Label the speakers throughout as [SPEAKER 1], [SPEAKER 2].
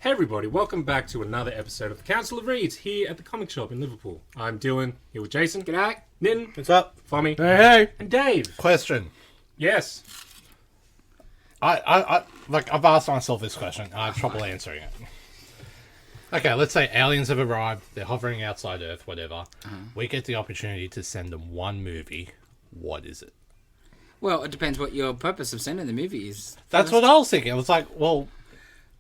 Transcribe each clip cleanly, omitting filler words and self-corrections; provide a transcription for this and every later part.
[SPEAKER 1] Hey everybody, welcome back to another episode of the Council of Reeds here at the comic shop in Liverpool. I'm Dylan, here with Jason.
[SPEAKER 2] G'day.
[SPEAKER 1] Nitin.
[SPEAKER 3] What's up?
[SPEAKER 1] Fommy.
[SPEAKER 2] Hey.
[SPEAKER 1] And Dave.
[SPEAKER 3] Question.
[SPEAKER 1] Yes.
[SPEAKER 3] I've asked myself this question. I have trouble answering it. Okay, let's say aliens have arrived. They're hovering outside Earth, whatever. We get the opportunity to send them one movie. What is it?
[SPEAKER 2] Well, it depends what your purpose of sending the movie is.
[SPEAKER 3] That's what I was thinking. I was like, well,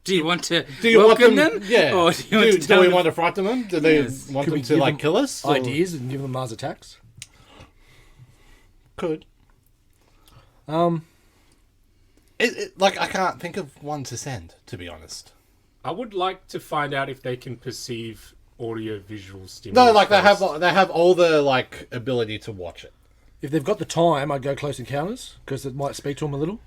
[SPEAKER 2] Do you want to
[SPEAKER 3] do you
[SPEAKER 2] welcome
[SPEAKER 3] want them? Yeah.
[SPEAKER 2] Or
[SPEAKER 3] Do we want to frighten them? Do they
[SPEAKER 2] Yes.
[SPEAKER 3] want
[SPEAKER 4] Could we
[SPEAKER 3] them to
[SPEAKER 4] give
[SPEAKER 3] like
[SPEAKER 4] them
[SPEAKER 3] kill us? Or-
[SPEAKER 4] ideas and give them Mars attacks?
[SPEAKER 3] Could.
[SPEAKER 4] Um,
[SPEAKER 3] I can't think of one to send, to be honest.
[SPEAKER 1] I would like to find out if they can perceive audio-visual stimulus.
[SPEAKER 3] No, like they
[SPEAKER 1] first.
[SPEAKER 3] have all the like ability to watch it.
[SPEAKER 4] if they've got the time, I'd go Close Encounters because it might speak to them a little.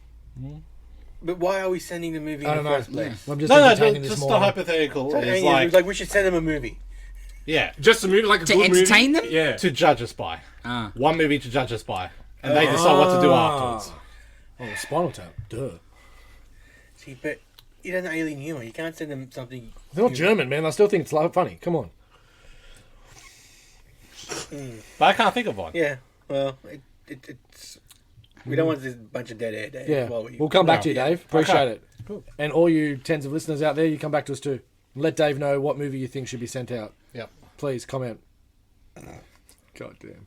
[SPEAKER 5] But why are we sending the movie
[SPEAKER 4] I
[SPEAKER 5] in
[SPEAKER 4] don't
[SPEAKER 5] the
[SPEAKER 4] know.
[SPEAKER 5] first place?
[SPEAKER 4] I'm just
[SPEAKER 3] No,
[SPEAKER 4] entertaining this
[SPEAKER 3] just the
[SPEAKER 4] more.
[SPEAKER 3] hypothetical. Is
[SPEAKER 5] It's
[SPEAKER 3] like,
[SPEAKER 5] we should send them a movie.
[SPEAKER 3] yeah,
[SPEAKER 1] Just a movie, like a
[SPEAKER 2] To
[SPEAKER 1] good movie.
[SPEAKER 2] entertain them?
[SPEAKER 1] Yeah.
[SPEAKER 3] to judge us by.
[SPEAKER 2] Ah.
[SPEAKER 3] One movie to judge us by. And they decide what to do afterwards.
[SPEAKER 4] Oh, Spinal Tap. Duh.
[SPEAKER 5] See, but it has alien humor. You can't send them something.
[SPEAKER 4] They're not German, man. I still think it's like funny. Come on.
[SPEAKER 3] But I can't think of one.
[SPEAKER 5] Yeah. Well, it's. We don't want this bunch of dead air, Dave.
[SPEAKER 4] Yeah.
[SPEAKER 5] While we,
[SPEAKER 4] We'll come back
[SPEAKER 3] No.
[SPEAKER 4] to you, Dave. Appreciate
[SPEAKER 3] Okay.
[SPEAKER 4] it. Cool. And all you tens of listeners out there, you come back to us too. Let Dave know what movie you think should be sent out.
[SPEAKER 3] Yep.
[SPEAKER 4] Please comment. God damn.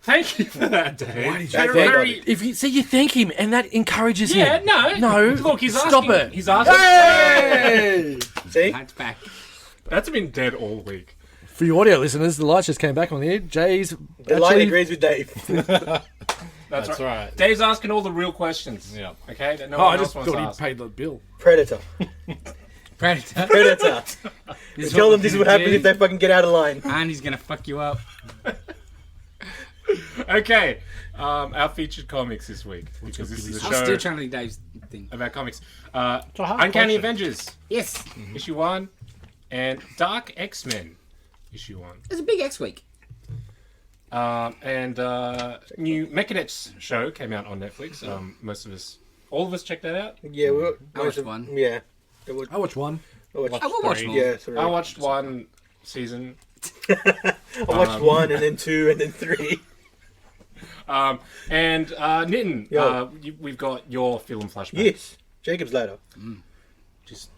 [SPEAKER 1] Thank you for that, Dave.
[SPEAKER 5] Why did you
[SPEAKER 1] Very-
[SPEAKER 5] say
[SPEAKER 1] very-
[SPEAKER 4] If you see, you thank him, and that encourages
[SPEAKER 1] Yeah,
[SPEAKER 4] him.
[SPEAKER 1] no.
[SPEAKER 4] No.
[SPEAKER 1] Look, he's
[SPEAKER 4] Stop
[SPEAKER 1] asking.
[SPEAKER 4] it.
[SPEAKER 1] He's asking.
[SPEAKER 4] Hey!
[SPEAKER 5] See?
[SPEAKER 2] That's back.
[SPEAKER 1] That's been dead all week.
[SPEAKER 4] For you audio listeners, the lights just came back on the air. Jay's
[SPEAKER 5] The line
[SPEAKER 4] actually...
[SPEAKER 5] agrees with Dave.
[SPEAKER 1] That's
[SPEAKER 3] right.
[SPEAKER 1] Dave's asking all the real questions.
[SPEAKER 3] Yeah.
[SPEAKER 1] Okay? That no
[SPEAKER 4] Oh,
[SPEAKER 1] one
[SPEAKER 4] I
[SPEAKER 1] else
[SPEAKER 4] just
[SPEAKER 1] wants to
[SPEAKER 4] thought he
[SPEAKER 1] ask.
[SPEAKER 4] paid the bill.
[SPEAKER 5] Predator.
[SPEAKER 2] Predator.
[SPEAKER 5] Predator. We tell them this is what happens if they fucking get out of line.
[SPEAKER 2] And he's going to fuck you up.
[SPEAKER 1] Okay, our featured comics this week, because this is a
[SPEAKER 2] I'm
[SPEAKER 1] show
[SPEAKER 2] still trying to do Dave's thing.
[SPEAKER 1] about comics.
[SPEAKER 3] a hard
[SPEAKER 1] Uncanny
[SPEAKER 3] question.
[SPEAKER 1] Avengers,
[SPEAKER 2] Yes.
[SPEAKER 1] issue 1, and Dark X-Men, issue 1.
[SPEAKER 2] It's a big X week.
[SPEAKER 1] And new Mech Cadets show came out on Netflix. All of us checked that out.
[SPEAKER 5] Yeah,
[SPEAKER 2] I watched one.
[SPEAKER 5] Yeah.
[SPEAKER 4] I watched one.
[SPEAKER 5] I watched,
[SPEAKER 2] I will watch
[SPEAKER 3] three.
[SPEAKER 2] more.
[SPEAKER 5] yeah, sorry.
[SPEAKER 1] I watched one season.
[SPEAKER 5] I watched 1 and then 2 and then 3.
[SPEAKER 1] And Nitin,
[SPEAKER 5] Yo.
[SPEAKER 1] we've got your film Flashback.
[SPEAKER 5] Yes. Jacob's Ladder.
[SPEAKER 1] Just...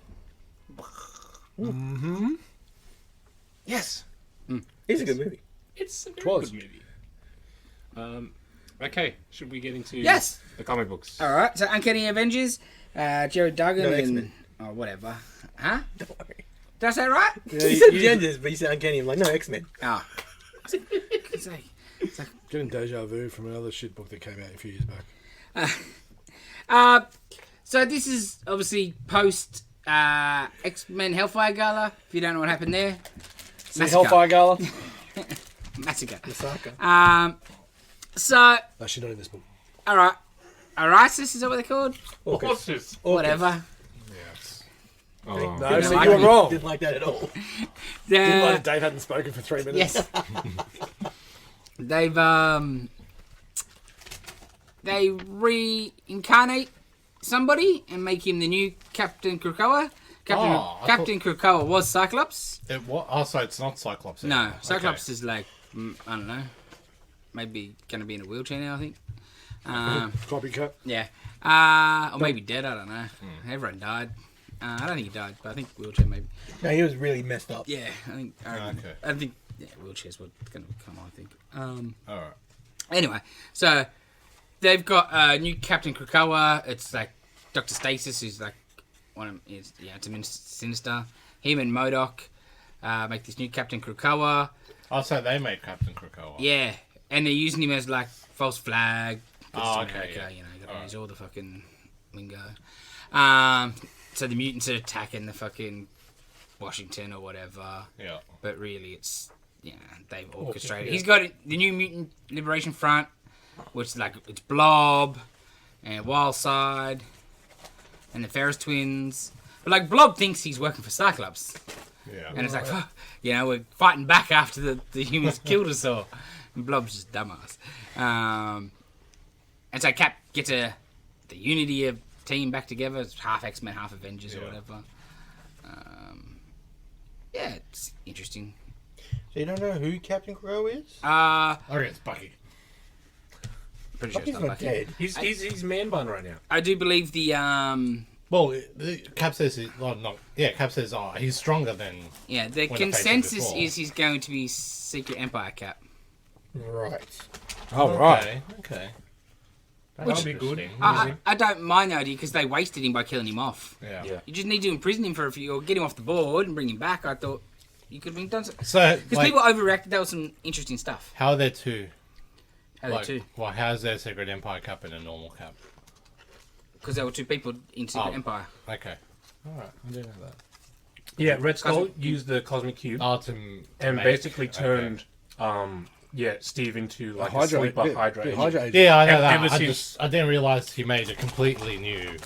[SPEAKER 4] Yes.
[SPEAKER 5] It's a good movie.
[SPEAKER 1] It's a very
[SPEAKER 4] Twas.
[SPEAKER 1] good movie. Okay, should we get into
[SPEAKER 2] Yes.
[SPEAKER 1] the comic books?
[SPEAKER 2] All right. So Uncanny Avengers, Jared Duggan
[SPEAKER 5] No,
[SPEAKER 2] and...
[SPEAKER 5] X-Men.
[SPEAKER 2] Oh, whatever. Huh? Did I say it right?
[SPEAKER 5] You said genders, but you said Uncanny. I'm like, no, X-Men.
[SPEAKER 2] Ah. It's like,
[SPEAKER 4] Getting deja vu from another shit book that came out a few years back.
[SPEAKER 2] so this is obviously post X-Men Hellfire Gala. If you don't know what happened there.
[SPEAKER 4] The
[SPEAKER 2] Massacre.
[SPEAKER 4] Hellfire Gala?
[SPEAKER 2] Massacre.
[SPEAKER 5] Masaka.
[SPEAKER 2] So,
[SPEAKER 4] Actually, not in this book.
[SPEAKER 2] alright. Arisis, is that what they're called?
[SPEAKER 1] What's this?
[SPEAKER 2] Whatever.
[SPEAKER 1] Oh.
[SPEAKER 4] No, so
[SPEAKER 2] like
[SPEAKER 4] you were
[SPEAKER 2] it.
[SPEAKER 4] wrong.
[SPEAKER 5] Didn't like that at all.
[SPEAKER 4] Didn't like that Dave hadn't spoken for 3 minutes.
[SPEAKER 2] Yes. They've they reincarnate somebody and make him the new Captain Krakoa. Captain Krakoa was Cyclops.
[SPEAKER 3] So it's not Cyclops.
[SPEAKER 2] No,
[SPEAKER 3] anymore.
[SPEAKER 2] Cyclops is like I don't know, maybe gonna be in a wheelchair now. I think.
[SPEAKER 4] Copycat.
[SPEAKER 2] Yeah. Or maybe dead. I don't know. Everyone died. I don't think he died, but I think wheelchair maybe.
[SPEAKER 5] No, he was really messed up.
[SPEAKER 2] Yeah, I think.
[SPEAKER 3] Okay.
[SPEAKER 2] I think wheelchairs were gonna come on. I think.
[SPEAKER 3] All right.
[SPEAKER 2] Anyway, so they've got a new Captain Krakoa. It's like Dr. Stasis, who's like one of it's a Sinister. Him and MODOK make this new Captain Krakoa.
[SPEAKER 3] Oh, so they made Captain Krakoa.
[SPEAKER 2] Yeah, and they're using him as like false flag.
[SPEAKER 3] Oh,
[SPEAKER 2] It's
[SPEAKER 3] okay,
[SPEAKER 2] America,
[SPEAKER 3] yeah.
[SPEAKER 2] you know, you got to
[SPEAKER 3] Alright.
[SPEAKER 2] use all the fucking lingo. So the mutants are attacking the fucking Washington or whatever.
[SPEAKER 3] Yeah.
[SPEAKER 2] But really, it's they've orchestrated.
[SPEAKER 4] yeah.
[SPEAKER 2] He's got the new Mutant Liberation Front, which is like it's Blob and Wildside and the Ferris Twins. But like Blob thinks he's working for Cyclops,
[SPEAKER 3] Yeah.
[SPEAKER 2] and it's like, we're fighting back after the humans killed us all. And Blob's just dumbass. And so Cap gets the unity of team back together. It's half X-Men, half Avengers or whatever. Yeah, it's interesting.
[SPEAKER 5] So you don't know who Captain Crow is?
[SPEAKER 3] Okay, it's Bucky.
[SPEAKER 2] Pretty sure
[SPEAKER 5] Bucky's
[SPEAKER 2] it's not
[SPEAKER 5] not
[SPEAKER 2] Bucky.
[SPEAKER 5] dead.
[SPEAKER 1] He's man bun right now.
[SPEAKER 2] I do believe the
[SPEAKER 3] Well, Cap says Cap says he's stronger than.
[SPEAKER 2] the
[SPEAKER 3] When I faced him
[SPEAKER 2] consensus
[SPEAKER 3] before.
[SPEAKER 2] is he's going to be Secret Empire Cap.
[SPEAKER 5] Right.
[SPEAKER 4] Oh, right.
[SPEAKER 3] Okay.
[SPEAKER 1] That would be good.
[SPEAKER 2] I don't mind the idea because they wasted him by killing him off.
[SPEAKER 3] Yeah.
[SPEAKER 2] You just need to imprison him for a few or get him off the board and bring him back. I thought you could have been done something.
[SPEAKER 3] So,
[SPEAKER 2] Because
[SPEAKER 3] like,
[SPEAKER 2] people overreacted. That was some interesting stuff.
[SPEAKER 3] how are there two?
[SPEAKER 2] How they too?
[SPEAKER 3] Well, how's there a Secret Empire Cap and a normal Cap?
[SPEAKER 2] Because there were two people in Secret
[SPEAKER 3] Oh.
[SPEAKER 2] Empire.
[SPEAKER 3] Okay.
[SPEAKER 4] Alright, I do know that.
[SPEAKER 1] Yeah, Red Skull
[SPEAKER 2] Cosmic-
[SPEAKER 1] used the Cosmic Cube
[SPEAKER 3] To
[SPEAKER 1] and
[SPEAKER 3] make-
[SPEAKER 1] basically
[SPEAKER 3] okay.
[SPEAKER 1] turned Steve into like a
[SPEAKER 4] Hydra,
[SPEAKER 1] sleeper
[SPEAKER 4] bit
[SPEAKER 1] Hydra agent.
[SPEAKER 4] Hydra agent.
[SPEAKER 3] Yeah, I know
[SPEAKER 1] Ever
[SPEAKER 3] that.
[SPEAKER 1] since-
[SPEAKER 3] I didn't realize he made a completely new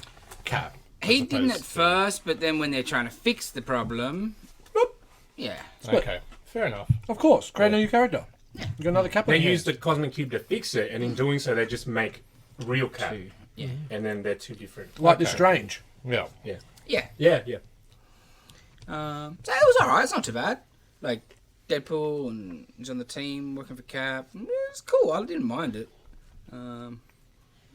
[SPEAKER 3] Cap.
[SPEAKER 2] He
[SPEAKER 3] as
[SPEAKER 2] didn't at
[SPEAKER 3] opposed to-
[SPEAKER 2] first, but then when they're trying to fix the problem, boop, yeah.
[SPEAKER 3] Okay, fair enough.
[SPEAKER 4] Of course, create a new character. You got another cap.
[SPEAKER 1] They
[SPEAKER 4] on your
[SPEAKER 1] used the
[SPEAKER 4] hands.
[SPEAKER 1] Cosmic Cube to fix it, and in doing so, they just make real Cap,
[SPEAKER 2] Two. Yeah.
[SPEAKER 1] and then they're two different.
[SPEAKER 4] Like the
[SPEAKER 3] Okay.
[SPEAKER 4] Strange.
[SPEAKER 3] Yeah.
[SPEAKER 2] Yeah.
[SPEAKER 1] Yeah.
[SPEAKER 2] So it was alright. It's not too bad. Like Deadpool and he's on the team working for Cap. It's cool. I didn't mind it. We'll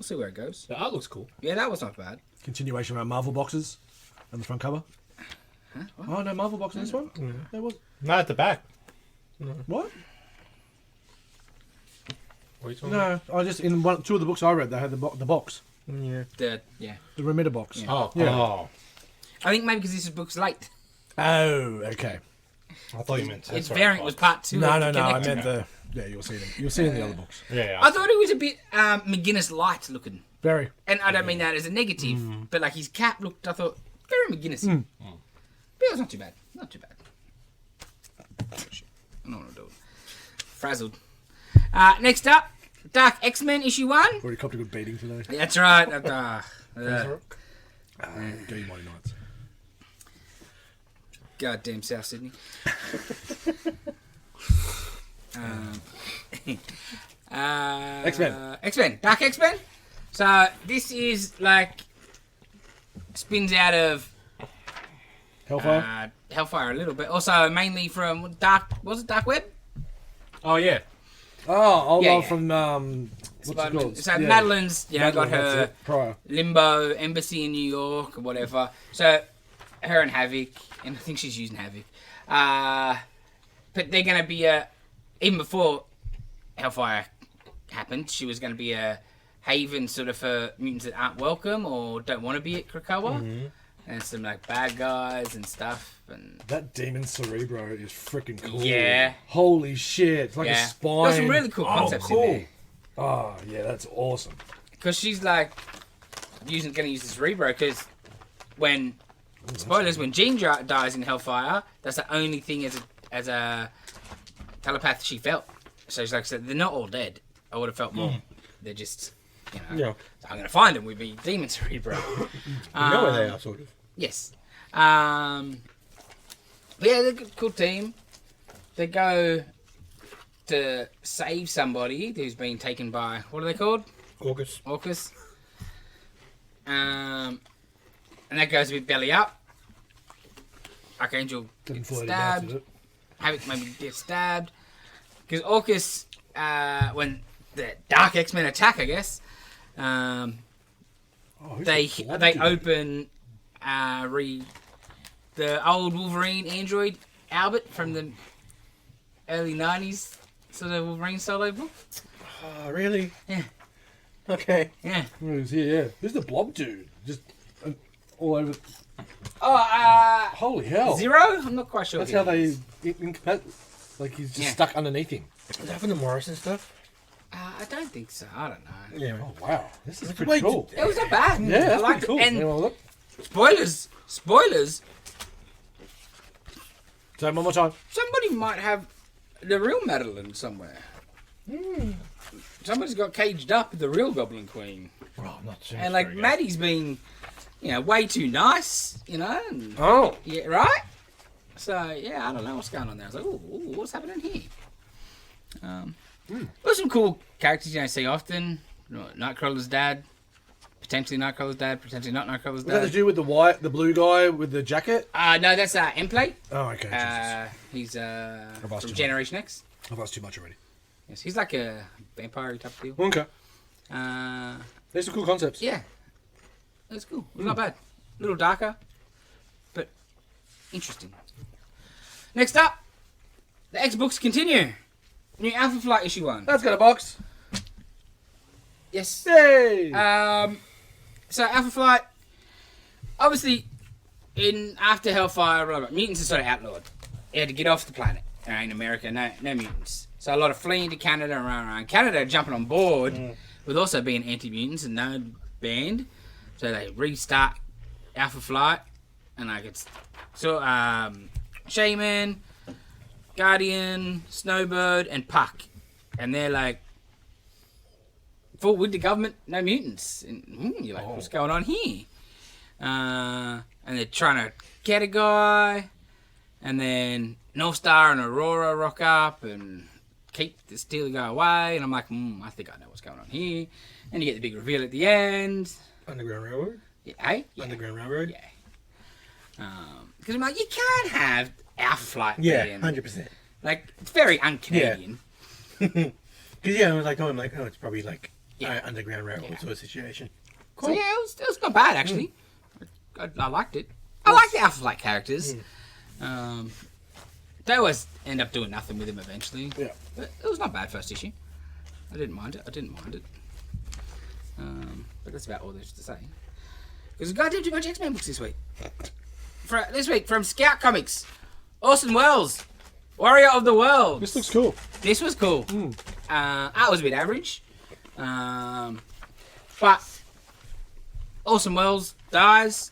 [SPEAKER 2] see where it goes.
[SPEAKER 1] The art looks cool.
[SPEAKER 2] Yeah, that was not bad.
[SPEAKER 4] Continuation of our Marvel boxes on the front cover.
[SPEAKER 2] Huh? What?
[SPEAKER 4] Oh, no Marvel box in this one? There was.
[SPEAKER 3] Not at the back.
[SPEAKER 4] What?
[SPEAKER 1] What are you talking
[SPEAKER 4] No, I just in two of the books I read, they had the box,
[SPEAKER 1] Yeah.
[SPEAKER 2] The
[SPEAKER 4] remitter box.
[SPEAKER 2] Yeah.
[SPEAKER 1] Oh,
[SPEAKER 4] Yeah.
[SPEAKER 3] Oh,
[SPEAKER 2] I think maybe because this book's late.
[SPEAKER 4] Oh, okay.
[SPEAKER 3] I thought you meant.
[SPEAKER 2] Its variant was part 2.
[SPEAKER 4] No,
[SPEAKER 2] of
[SPEAKER 4] no,
[SPEAKER 2] the
[SPEAKER 4] no. I
[SPEAKER 2] Connector.
[SPEAKER 4] meant the. Yeah, you'll see them. You'll see it in the other books.
[SPEAKER 3] Yeah.
[SPEAKER 2] I thought it was a bit McGuinness light looking.
[SPEAKER 4] Very.
[SPEAKER 2] And I don't mean that as a negative, but like his cap looked, I thought, very McGuinness. But it was not too bad. Not too bad. Oh, shit. I don't know what I'm doing. Frazzled. Next up, Dark X-Men issue 1.
[SPEAKER 4] Already copped a good beating today.
[SPEAKER 2] That's right.
[SPEAKER 4] Go you Mighty Knights.
[SPEAKER 2] Goddamn South Sydney.
[SPEAKER 4] X-Men.
[SPEAKER 2] X-Men. Dark X-Men. So this is like spins out of
[SPEAKER 4] Hellfire.
[SPEAKER 2] Hellfire a little bit. Also mainly from Dark. Was it Dark Web?
[SPEAKER 1] Oh yeah.
[SPEAKER 4] Old
[SPEAKER 2] yeah,
[SPEAKER 4] one
[SPEAKER 2] yeah.
[SPEAKER 4] from what's it called?
[SPEAKER 2] So
[SPEAKER 4] Yeah.
[SPEAKER 2] Madeline's got
[SPEAKER 4] Madeline, that's
[SPEAKER 2] her
[SPEAKER 4] it, prior.
[SPEAKER 2] Limbo Embassy in New York or whatever. So her and Havoc, and I think she's using Havoc. But they're going to be even before Hellfire happened, she was going to be a haven sort of for mutants that aren't welcome or don't want to be at Krakoa. And some like bad guys and stuff. And
[SPEAKER 4] That demon Cerebro is freaking cool.
[SPEAKER 2] Yeah.
[SPEAKER 4] Holy shit! It's like a
[SPEAKER 2] yeah,
[SPEAKER 4] spine.
[SPEAKER 2] there's some really cool concepts in there.
[SPEAKER 4] Oh yeah, that's awesome.
[SPEAKER 2] Because she's like going to use this Cerebro because when spoilers, when Jean dies in Hellfire, that's the only thing as a telepath she felt. So she's like, so they're not all dead. I would have felt more. They're just,
[SPEAKER 5] Yeah.
[SPEAKER 2] So I'm going to find them with me demon Cerebro.
[SPEAKER 5] You know where they are, sort of.
[SPEAKER 2] Yes. But yeah, they're a good, cool team. They go to save somebody who's been taken by, what are they called?
[SPEAKER 5] August.
[SPEAKER 2] Orcus. And that goes a bit belly up. Archangel
[SPEAKER 4] Didn't
[SPEAKER 2] gets
[SPEAKER 4] fully
[SPEAKER 2] stabbed.
[SPEAKER 4] adapted it.
[SPEAKER 2] Havoc maybe gets stabbed. Because Orcus, when the Dark X-Men attack, I guess,
[SPEAKER 4] Who's
[SPEAKER 2] they
[SPEAKER 4] the blood
[SPEAKER 2] they
[SPEAKER 4] dude?
[SPEAKER 2] open the old Wolverine android Albert from the early 90s sort of Wolverine solo book.
[SPEAKER 5] Oh, really?
[SPEAKER 2] Yeah.
[SPEAKER 5] Okay.
[SPEAKER 2] Yeah.
[SPEAKER 4] Who's here? Yeah, who's the blob dude? Just all over.
[SPEAKER 2] Oh,
[SPEAKER 4] Holy hell!
[SPEAKER 2] Zero? I'm not quite sure.
[SPEAKER 4] That's
[SPEAKER 2] who
[SPEAKER 4] how
[SPEAKER 2] he
[SPEAKER 4] they
[SPEAKER 2] is.
[SPEAKER 4] like he's just
[SPEAKER 2] Yeah.
[SPEAKER 4] stuck underneath him.
[SPEAKER 5] Is that from the Morrison stuff?
[SPEAKER 2] I don't think so. I don't know.
[SPEAKER 5] Yeah.
[SPEAKER 4] Oh wow, this is
[SPEAKER 5] Wait,
[SPEAKER 4] pretty cool.
[SPEAKER 2] It was not bad.
[SPEAKER 4] Yeah,
[SPEAKER 2] I
[SPEAKER 4] that's
[SPEAKER 2] liked
[SPEAKER 4] pretty cool.
[SPEAKER 2] it. And
[SPEAKER 4] Anyone look?
[SPEAKER 2] spoilers.
[SPEAKER 4] Say it one more time.
[SPEAKER 2] Somebody might have the real Madeline somewhere. Somebody's got caged up with the real Goblin Queen.
[SPEAKER 3] Oh, not too
[SPEAKER 2] And like
[SPEAKER 3] very good.
[SPEAKER 2] Maddie's been, way too nice, and,
[SPEAKER 4] Oh,
[SPEAKER 2] yeah, right? So yeah, I don't know what's going on there. I was like, ooh, what's happening here? There's some cool characters you don't see often. Nightcrawler's dad, potentially Nightcrawler's dad, potentially not Nightcrawler's
[SPEAKER 4] Was that to
[SPEAKER 2] dad.
[SPEAKER 4] do with the blue guy with the jacket?
[SPEAKER 2] No, that's Emplay.
[SPEAKER 4] Oh, okay.
[SPEAKER 2] He's
[SPEAKER 4] asked
[SPEAKER 2] from
[SPEAKER 4] too
[SPEAKER 2] Generation X.
[SPEAKER 4] I've asked too much already.
[SPEAKER 2] Yes, he's like a vampire type of deal.
[SPEAKER 4] Okay.
[SPEAKER 2] There's
[SPEAKER 4] some cool concepts.
[SPEAKER 2] Yeah, that's cool. It's not bad. A little darker, but interesting. Next up, the X books continue. New Alpha Flight issue 1.
[SPEAKER 4] That's got a box.
[SPEAKER 2] Yes.
[SPEAKER 4] Yay!
[SPEAKER 2] So Alpha Flight, obviously, after Hellfire, blah, blah, mutants are sort of outlawed. You had to get off the planet. In America, no mutants. So a lot of fleeing to Canada and around Canada, jumping on board with also being anti-mutants and no banned. So they restart Alpha Flight, and like it's Shaman, Guardian, Snowbird, and Puck, and they're like full with the government, no mutants. And you're like, what's going on here? And they're trying to get a guy, and then North Star and Aurora rock up and keep the steal guy away, and I'm like, I think I know what's going on here. And you get the big reveal at the end.
[SPEAKER 5] Underground Railroad?
[SPEAKER 2] Yeah, hey? Yeah.
[SPEAKER 5] Underground Railroad?
[SPEAKER 2] Yeah. Because I'm like, you can't have Alpha Flight.
[SPEAKER 5] Yeah,
[SPEAKER 2] being,
[SPEAKER 5] 100%.
[SPEAKER 2] like, it's very un-Canadian.
[SPEAKER 5] Because, yeah, I was like, it's probably like
[SPEAKER 2] Yeah.
[SPEAKER 5] Underground Railroad sort of situation.
[SPEAKER 2] So, yeah, it was not bad, actually. I liked it. I like the Alpha Flight characters. They always end up doing nothing with him eventually.
[SPEAKER 4] Yeah.
[SPEAKER 2] But it was not bad first issue. I didn't mind it. But that's about all there's to say. Because we got to do too much X-Men books this week. This week, from Scout Comics, Orson Welles, Warrior of the World.
[SPEAKER 4] This looks cool.
[SPEAKER 2] This was cool. Art was a bit average. But Orson Welles dies.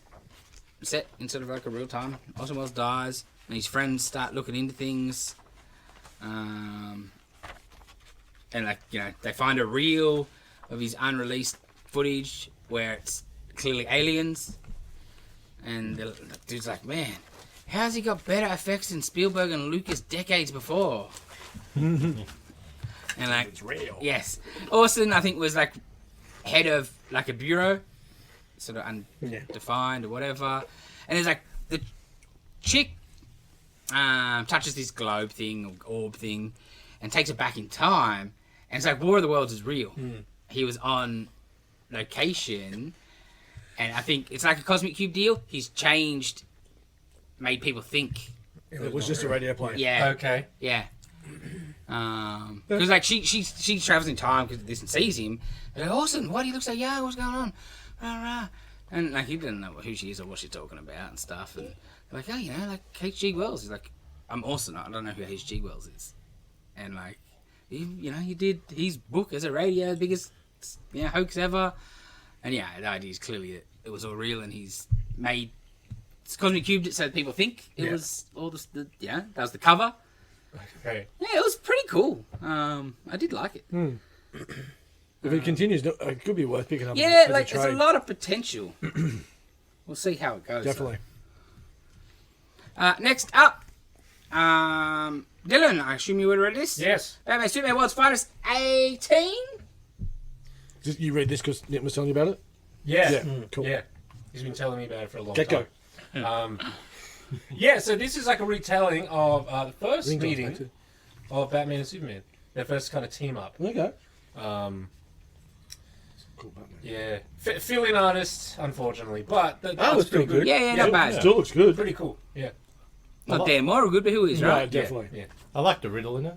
[SPEAKER 2] Set in sort of like a real time. Orson Welles dies. And his friends start looking into things. And like, they find a reel of his unreleased footage where it's clearly aliens. And the dude's like, man, how's he got better effects than Spielberg and Lucas decades before? And like,
[SPEAKER 4] It's real.
[SPEAKER 2] yes. Orson, I think, was like head of like a bureau, sort of undefined or whatever. And there's like the chick touches this globe thing or orb thing and takes it back in time. And it's like War of the Worlds is real. He was on location, and I think it's like a cosmic cube deal. He's changed, made people think.
[SPEAKER 4] It was just a radio play.
[SPEAKER 2] Yeah.
[SPEAKER 1] Okay.
[SPEAKER 2] Yeah. Because like she travels in time because this and sees him. They're like, Orson, why do you look so young? What's going on? Rah, rah. And like he didn't know who she is or what she's talking about and stuff. And they're like, oh, like H.G. Wells. He's like, I'm Orson. I don't know who H.G. Wells is. And like, he did his book as a radio, biggest hoax ever. And yeah, the idea is clearly that it was all real, and he's made Cosmic Cubed it so that people think it was all that was the cover.
[SPEAKER 1] Okay.
[SPEAKER 2] Yeah, it was pretty cool. I did like it.
[SPEAKER 4] If it continues, it could be worth picking up.
[SPEAKER 2] Yeah,
[SPEAKER 4] as a
[SPEAKER 2] like
[SPEAKER 4] trade.
[SPEAKER 2] there's a lot of potential. We'll see how it goes.
[SPEAKER 4] Definitely.
[SPEAKER 2] Next up, Dylan, I assume you would have read this?
[SPEAKER 1] Yes.
[SPEAKER 2] Batman Superman World's Finest 18?
[SPEAKER 4] You read this because Nick was telling you about it?
[SPEAKER 1] Yeah.
[SPEAKER 4] Yeah, cool.
[SPEAKER 1] Yeah. He's been telling me about it for a long
[SPEAKER 4] Get
[SPEAKER 1] time.
[SPEAKER 4] go.
[SPEAKER 1] Yeah, so this is like a retelling of the first
[SPEAKER 4] Ring
[SPEAKER 1] meeting
[SPEAKER 4] back to-
[SPEAKER 1] of Batman and Superman. Their first kind of team up.
[SPEAKER 4] Okay.
[SPEAKER 5] Cool Batman.
[SPEAKER 1] Yeah. Fill-in artist, unfortunately, but
[SPEAKER 5] That
[SPEAKER 1] that's
[SPEAKER 5] was
[SPEAKER 1] pretty
[SPEAKER 5] still good.
[SPEAKER 2] Yeah, not bad.
[SPEAKER 4] Still looks good.
[SPEAKER 1] Pretty cool. Yeah.
[SPEAKER 2] Not Dan Moore good, but who is,
[SPEAKER 4] No,
[SPEAKER 2] right?
[SPEAKER 4] definitely.
[SPEAKER 1] Yeah.
[SPEAKER 3] I like the riddle in it.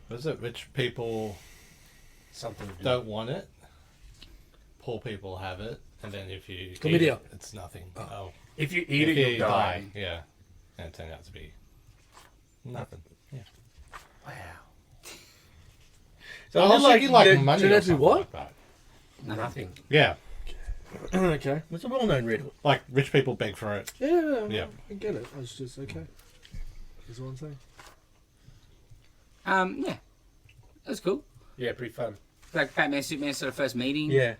[SPEAKER 3] What is it? Rich people
[SPEAKER 1] Something to do.
[SPEAKER 3] don't want it. Poor people have it. And then if you eat
[SPEAKER 4] Chlamydia.
[SPEAKER 3] it, it's nothing. Oh.
[SPEAKER 1] If you eat
[SPEAKER 3] If
[SPEAKER 1] it,
[SPEAKER 3] you
[SPEAKER 1] you'll die.
[SPEAKER 3] Yeah. And it turned out to be nothing. Yeah.
[SPEAKER 1] Wow.
[SPEAKER 5] So
[SPEAKER 3] I was thinking like money
[SPEAKER 4] turned
[SPEAKER 3] or
[SPEAKER 4] out to be
[SPEAKER 3] something
[SPEAKER 4] what?
[SPEAKER 3] like that.
[SPEAKER 1] Nothing.
[SPEAKER 3] Yeah.
[SPEAKER 4] Okay.
[SPEAKER 5] It's a well-known riddle.
[SPEAKER 3] Like rich people beg for it.
[SPEAKER 4] Yeah,
[SPEAKER 3] Yeah.
[SPEAKER 4] I get it. I was just, okay. That's what I'm saying.
[SPEAKER 2] Yeah. That was cool.
[SPEAKER 1] Yeah, pretty fun.
[SPEAKER 2] Like Batman Superman sort of first meeting.
[SPEAKER 5] Yeah.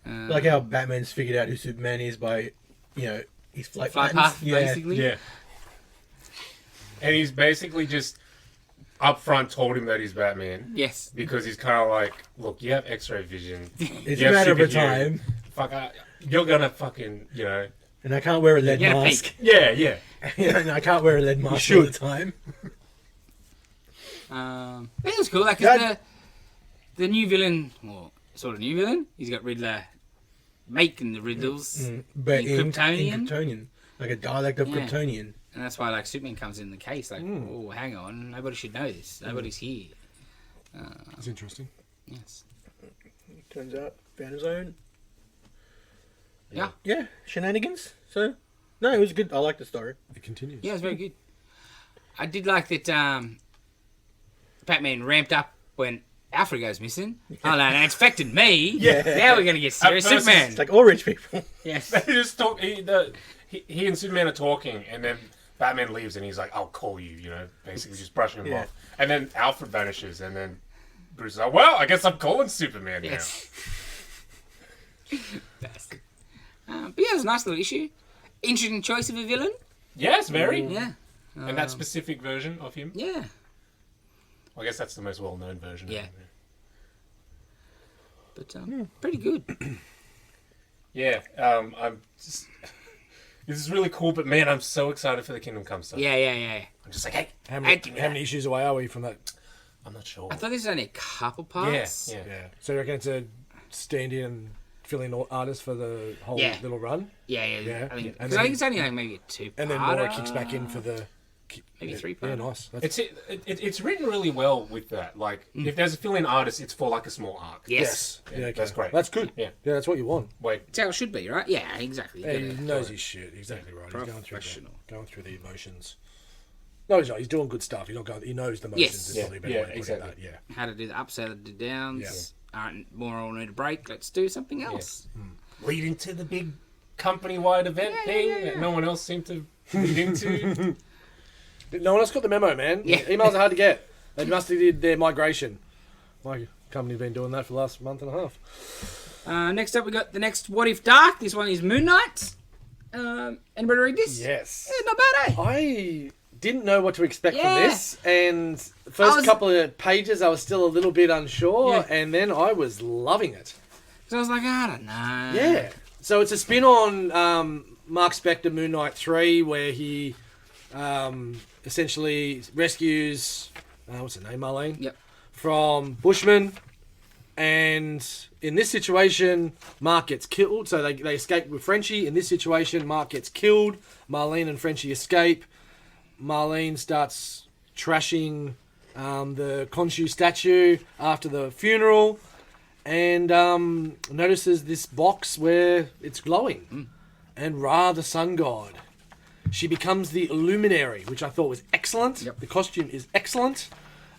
[SPEAKER 5] Like how Batman's figured out who Superman is by, his flight
[SPEAKER 2] Flight
[SPEAKER 5] patterns.
[SPEAKER 2] path, basically.
[SPEAKER 1] Yeah. And he's basically just up front told him that he's Batman.
[SPEAKER 2] Yes.
[SPEAKER 1] Because he's kind of like, look, you have X-ray vision.
[SPEAKER 5] It's
[SPEAKER 1] You
[SPEAKER 5] a
[SPEAKER 1] have
[SPEAKER 5] matter of a
[SPEAKER 1] superhero.
[SPEAKER 5] time.
[SPEAKER 1] Fuck, you're gonna fucking,
[SPEAKER 5] And I can't wear a lead
[SPEAKER 2] You're gonna
[SPEAKER 5] mask.
[SPEAKER 1] Yeah.
[SPEAKER 5] And I can't wear a lead mask all
[SPEAKER 4] should.
[SPEAKER 5] the time.
[SPEAKER 2] It was cool. Like, 'cause the new villain, or sort of new villain, he's got Riddler making the riddles.
[SPEAKER 5] But
[SPEAKER 2] In
[SPEAKER 5] in
[SPEAKER 2] Kryptonian?
[SPEAKER 5] Kryptonian. Like a dialect of
[SPEAKER 2] Yeah.
[SPEAKER 5] Kryptonian.
[SPEAKER 2] And that's why, like, Superman comes in the case, like, oh, hang on, nobody should know this. Nobody's here.
[SPEAKER 4] That's interesting.
[SPEAKER 2] Yes.
[SPEAKER 5] Turns out, found his own.
[SPEAKER 2] Yeah.
[SPEAKER 5] Yeah, shenanigans. So, no, it was good. I like the story.
[SPEAKER 4] It continues.
[SPEAKER 2] Yeah, it was very good. I did like that Batman ramped up when Alfred goes missing. Oh, no, it affected me.
[SPEAKER 5] Yeah.
[SPEAKER 2] Now we're going to get serious.
[SPEAKER 1] At first
[SPEAKER 2] Superman.
[SPEAKER 5] It's like all rich people.
[SPEAKER 2] Yes.
[SPEAKER 1] They just talk. He and Superman are talking, and then Batman leaves, and he's like, "I'll call you," basically just brushing him
[SPEAKER 5] Yeah.
[SPEAKER 1] off. And then Alfred vanishes, and then Bruce is like, "Well, I guess I'm calling Superman
[SPEAKER 2] Yes. Best. But yeah, it was a nice little issue. Interesting choice of a villain.
[SPEAKER 1] now." Yes, very.
[SPEAKER 2] Yeah.
[SPEAKER 1] And that specific version of him.
[SPEAKER 2] Yeah.
[SPEAKER 1] I guess that's the most well-known version.
[SPEAKER 2] Yeah.
[SPEAKER 1] Of him.
[SPEAKER 2] But pretty good.
[SPEAKER 1] Yeah. I'm just. This is really cool, but man, I'm so excited for the Kingdom Come stuff.
[SPEAKER 2] Yeah.
[SPEAKER 1] I'm just like, hey,
[SPEAKER 4] How
[SPEAKER 2] give me
[SPEAKER 4] many issues away are we from that?
[SPEAKER 1] I'm not sure.
[SPEAKER 2] I thought this was only a couple parts.
[SPEAKER 1] Yeah.
[SPEAKER 4] Yeah. So you reckon it's a stand-in fill-in artist for the whole
[SPEAKER 2] Yeah.
[SPEAKER 4] little run?
[SPEAKER 2] Yeah.
[SPEAKER 4] Yeah.
[SPEAKER 2] I think,
[SPEAKER 4] And
[SPEAKER 2] 'cause I
[SPEAKER 4] then-
[SPEAKER 2] think it's only like maybe a 2-part.
[SPEAKER 4] And then Nora kicks back in for the...
[SPEAKER 2] Maybe 3-part.
[SPEAKER 4] Yeah, nice. That's,
[SPEAKER 1] It's written really well with that. Like, if there's a fill-in artist, it's for like a small arc.
[SPEAKER 2] Yes.
[SPEAKER 4] Yeah, okay.
[SPEAKER 1] That's great.
[SPEAKER 4] That's good.
[SPEAKER 1] Yeah.
[SPEAKER 4] Yeah, that's what you want.
[SPEAKER 1] Wait,
[SPEAKER 2] That's how it should be, right? Yeah, exactly. You
[SPEAKER 4] Yeah, he
[SPEAKER 2] gotta-
[SPEAKER 4] knows his shit. Exactly right. He's
[SPEAKER 2] Professional.
[SPEAKER 4] going through the emotions. No, he's not. He's doing good stuff. He's not going. He knows the motions.
[SPEAKER 2] Yes.
[SPEAKER 4] Is probably a better
[SPEAKER 1] Yeah,
[SPEAKER 4] way to put it,
[SPEAKER 1] exactly.
[SPEAKER 4] that, yeah.
[SPEAKER 2] How to do the ups, how to do the downs. Aren't more all need a break. Let's do something else.
[SPEAKER 1] leading to the big company-wide event thing that no one else seemed to lead into.
[SPEAKER 4] No one else got the memo, man.
[SPEAKER 2] Yeah.
[SPEAKER 4] Emails are hard to get. They must have did their migration. My company's been doing that for the last month and a half.
[SPEAKER 2] Next up, we got the next What If Dark. This one is Moon Knight. Anybody read this?
[SPEAKER 4] Yes.
[SPEAKER 2] Yeah, not bad, eh?
[SPEAKER 4] I didn't know what to expect from
[SPEAKER 2] Yeah.
[SPEAKER 4] this, and the first couple of pages I was still a little bit unsure,
[SPEAKER 2] Yeah.
[SPEAKER 4] and then I was loving it.
[SPEAKER 2] So I was like, I don't know.
[SPEAKER 4] Yeah. So it's a spin on Mark Spector Moon Knight 3, where he essentially rescues, what's her name, Marlene?
[SPEAKER 2] Yep.
[SPEAKER 4] From Bushmen. And in this situation, Mark gets killed. So they escape with Frenchie. In this situation, Mark gets killed. Marlene and Frenchie escape. Marlene starts trashing the Khonshu statue after the funeral. And notices this box where it's glowing. And Ra, the sun god. She becomes the Illuminary, which I thought was excellent.
[SPEAKER 2] Yep.
[SPEAKER 4] The costume is excellent.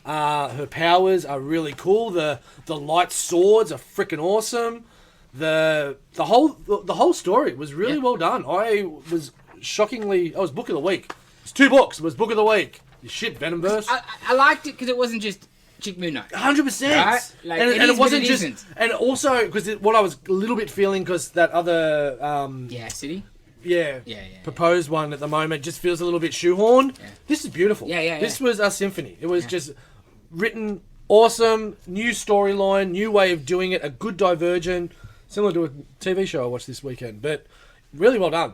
[SPEAKER 4] Her powers are really cool. The light swords are freaking awesome. The whole story was really well done. I was book of the week. It's 2 books. It was book of the week. Shit, Venomverse.
[SPEAKER 2] I liked it because it wasn't just Chick Moon Knight.
[SPEAKER 4] 100%.
[SPEAKER 2] Right? Like,
[SPEAKER 4] and
[SPEAKER 2] it
[SPEAKER 4] it
[SPEAKER 2] is,
[SPEAKER 4] wasn't
[SPEAKER 2] but it
[SPEAKER 4] just.
[SPEAKER 2] isn't.
[SPEAKER 4] And also, because what I was a little bit feeling, because that other.
[SPEAKER 2] Yeah, City.
[SPEAKER 4] Yeah,
[SPEAKER 2] Yeah.
[SPEAKER 4] proposed one at the moment just feels a little bit shoehorned.
[SPEAKER 2] Yeah.
[SPEAKER 4] This is beautiful.
[SPEAKER 2] Yeah.
[SPEAKER 4] This was a symphony. It was just written awesome, new storyline, new way of doing it, a good divergent, similar to a TV show I watched this weekend. But really well done.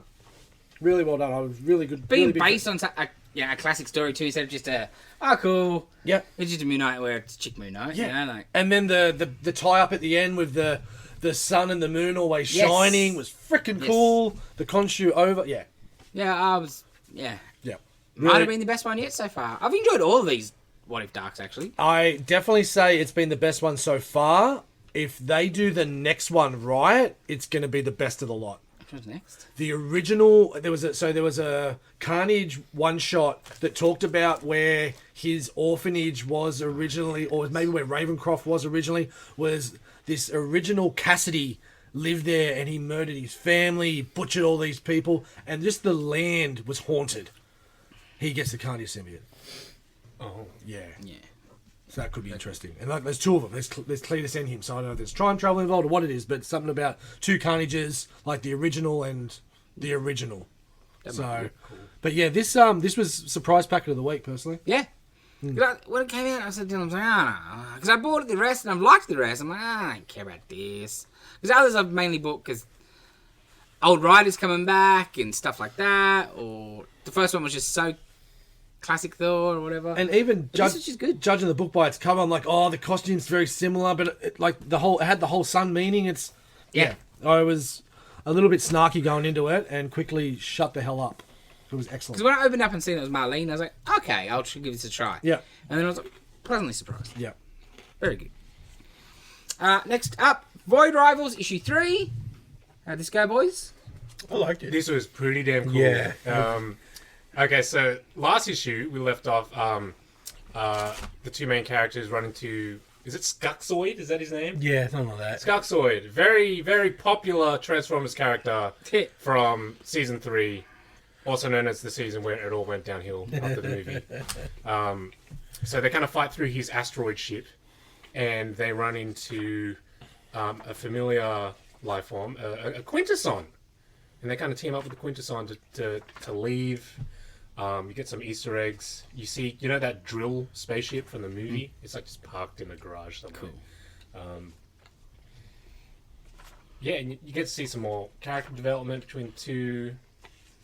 [SPEAKER 4] Really well done. I was really good.
[SPEAKER 2] Being
[SPEAKER 4] really big
[SPEAKER 2] based on a classic story too, instead of just cool.
[SPEAKER 4] Yeah.
[SPEAKER 2] It's just a Moon Knight where it's Chick Moon Knight.
[SPEAKER 4] Yeah.
[SPEAKER 2] You know, like,
[SPEAKER 4] And then the tie up at the end with the sun and the moon always
[SPEAKER 2] Yes.
[SPEAKER 4] shining was freaking cool. The Khonshu over. Yeah.
[SPEAKER 2] yeah. Might
[SPEAKER 4] Really-
[SPEAKER 2] have been the best one yet so far. I've enjoyed all of these What If Darks actually.
[SPEAKER 4] I definitely say it's been the best one so far. If they do the next one right, it's going to be the best of the lot.
[SPEAKER 2] What's next?
[SPEAKER 4] The original, there was a Carnage one shot that talked about where his orphanage was originally, or maybe where Ravencroft was originally, was this original Cassidy lived there and he murdered his family, he butchered all these people, and just the land was haunted. He gets the Carnage symbiote.
[SPEAKER 1] Oh.
[SPEAKER 4] Yeah.
[SPEAKER 2] Yeah.
[SPEAKER 4] So that could be interesting. And like, there's 2 of them. There's Cletus and him. So I don't know if there's time travel involved or what it is, but something about 2 Carnages, like the original and the original.
[SPEAKER 2] That might be cool.
[SPEAKER 4] But yeah, this was surprise packet of the week personally.
[SPEAKER 2] Yeah. When it came out, I said to him, I was like, because I bought the rest and I've liked the rest. I'm like, I don't care about this. Because others I've mainly bought because old writers coming back and stuff like that, or the first one was just so classic Thor or whatever.
[SPEAKER 4] And even
[SPEAKER 2] this is just good.
[SPEAKER 4] judging the book by its cover, I'm like, oh, the costume's very similar, but it had the whole sun meaning. It's I was a little bit snarky going into it and quickly shut the hell up. It was excellent.
[SPEAKER 2] Because when I opened up and seen it was Marlene, I was like, okay, I'll give this a try.
[SPEAKER 4] Yeah.
[SPEAKER 2] And then I was like, pleasantly surprised.
[SPEAKER 4] Yeah.
[SPEAKER 2] Very good. Next up, Void Rivals issue 3. How'd this go, boys?
[SPEAKER 5] I liked it.
[SPEAKER 1] This was pretty damn cool.
[SPEAKER 5] Yeah.
[SPEAKER 1] Okay, so last issue we left off the two main characters running to. Is it Skuxoid? Is that his name?
[SPEAKER 5] Yeah, something like that.
[SPEAKER 1] Skuxoid, very very popular Transformers character from season 3. Also known as the season where it all went downhill after the movie. So they kind of fight through his asteroid ship, and they run into a familiar life form, a Quintesson, and they kind of team up with the Quintesson to leave. You get some Easter eggs. You see, that drill spaceship from the movie. It's like just parked in a garage somewhere. Cool. Yeah, and you get to see some more character development between the two.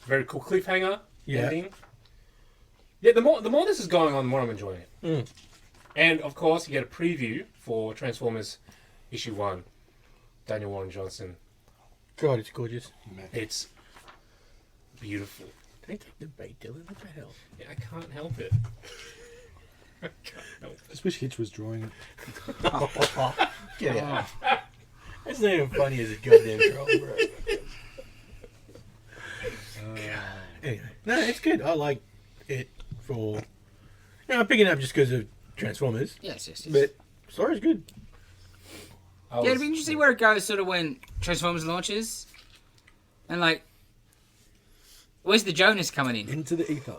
[SPEAKER 1] Very cool cliffhanger ending. Yeah, the more this is going on, the more I'm enjoying it. And of course, you get a preview for Transformers issue 1. Daniel Warren Johnson.
[SPEAKER 5] God, it's gorgeous.
[SPEAKER 1] It's beautiful.
[SPEAKER 5] Don't take the bait, Dylan. What the hell?
[SPEAKER 1] Yeah, I can't help it. I can't help it.
[SPEAKER 4] I just wish Hitch was drawing it.
[SPEAKER 5] Get out. That's not even funny as a goddamn troll, bro. Anyway, no, it's good. I like it for. I'm picking it up just because of Transformers.
[SPEAKER 2] Yes.
[SPEAKER 5] But story's good.
[SPEAKER 2] Yeah, it'd be interesting where it goes sort of when Transformers launches. And where's the Jonas coming in?
[SPEAKER 4] Into the ether.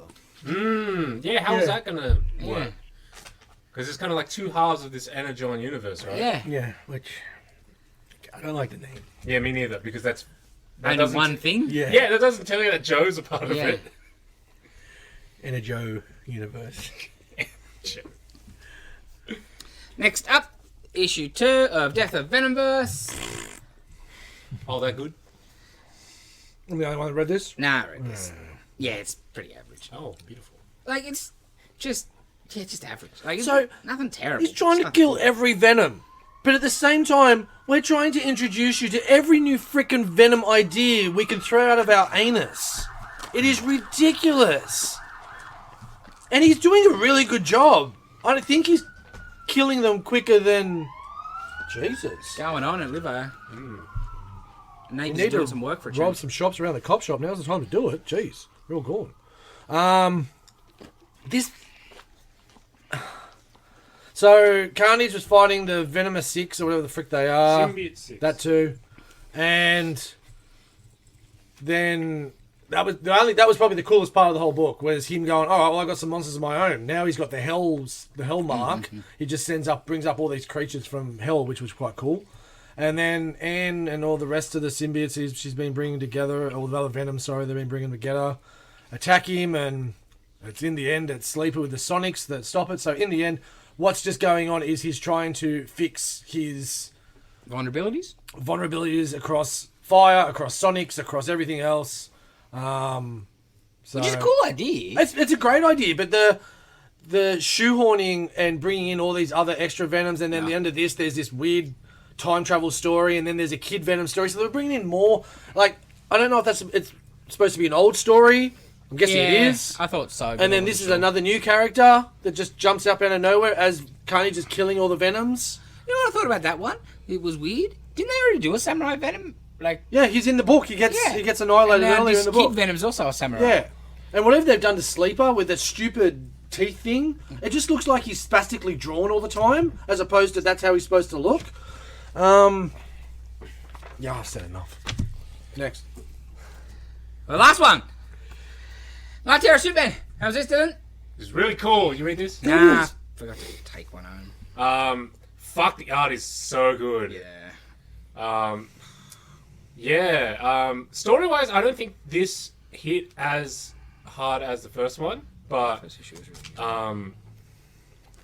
[SPEAKER 1] Yeah, how is that going to
[SPEAKER 2] Yeah.
[SPEAKER 1] work? Because it's kind of like two halves of this Energon universe, right?
[SPEAKER 2] Yeah.
[SPEAKER 5] Yeah, which I don't like the name.
[SPEAKER 1] Yeah, me neither, because that
[SPEAKER 2] Only
[SPEAKER 1] doesn't
[SPEAKER 2] one thing?
[SPEAKER 5] Yeah.
[SPEAKER 1] Yeah, that doesn't tell you that Joe's a part of
[SPEAKER 2] Yeah.
[SPEAKER 1] it.
[SPEAKER 5] In a Joe universe.
[SPEAKER 2] Next up, issue 2 of Death of Venomverse.
[SPEAKER 1] Oh, that good?
[SPEAKER 4] I'm the only one that read this.
[SPEAKER 2] Nah, I read this. Yeah, it's pretty average.
[SPEAKER 1] Oh, beautiful.
[SPEAKER 2] It's just average. It's
[SPEAKER 4] So,
[SPEAKER 2] nothing terrible.
[SPEAKER 4] He's trying to kill every Venom. But at the same time, we're trying to introduce you to every new frickin' Venom idea we can throw out of our anus. It is ridiculous. And he's doing a really good job. I think he's killing them quicker than... Jesus.
[SPEAKER 2] Going on at Livo. Nate
[SPEAKER 4] need
[SPEAKER 2] is doing
[SPEAKER 4] to
[SPEAKER 2] some work for a
[SPEAKER 4] rob
[SPEAKER 2] change.
[SPEAKER 4] some shops around the cop shop. Now's the time to do it. Jeez. Real gone. This... So, Carnage was fighting the Venomous 6 or whatever the frick they are.
[SPEAKER 1] Symbiote 6.
[SPEAKER 4] That too. And then that was probably the coolest part of the whole book, was him going, "Oh, well, I got some monsters of my own." Now he's got the hell mark. He just brings up all these creatures from hell, which was quite cool. And then Anne and all the rest of the symbiotes she's been bringing together, all the other Venom, they've been bringing together, attack him, and it's in the end it's Sleeper with the Sonics that stop it. So in the end, what's just going on is he's trying to fix his
[SPEAKER 2] Vulnerabilities?
[SPEAKER 4] vulnerabilities across fire, across Sonics, across everything else. So
[SPEAKER 2] Which is a cool idea.
[SPEAKER 4] It's a great idea, but the shoehorning and bringing in all these other extra Venoms, and then the end of this, there's this weird time travel story, and then there's a Kid Venom story. So they're bringing in more. I don't know if it's supposed to be an old story. I'm guessing it is.
[SPEAKER 2] I thought so.
[SPEAKER 4] And then this is another new character that just jumps up out of nowhere as Carnage is killing all the Venoms.
[SPEAKER 2] You know what I thought about that one? It was weird. Didn't they already do a Samurai Venom?
[SPEAKER 4] Yeah, he's in the book. He gets annihilated
[SPEAKER 2] and
[SPEAKER 4] earlier
[SPEAKER 2] this
[SPEAKER 4] in the book.
[SPEAKER 2] Kid Venom's also a Samurai.
[SPEAKER 4] Yeah. And whatever they've done to Sleeper with that stupid teeth thing, it just looks like he's spastically drawn all the time, as opposed to that's how he's supposed to look. Yeah, I've said enough. Next.
[SPEAKER 2] The last one. Night Terror Superman. How's this, Dylan?
[SPEAKER 1] It's really cool. You read this?
[SPEAKER 2] Nah. Forgot to take one home.
[SPEAKER 1] Fuck, the art is so good. Story-wise, I don't think this hit as hard as the first one, but
[SPEAKER 2] First issue was really good.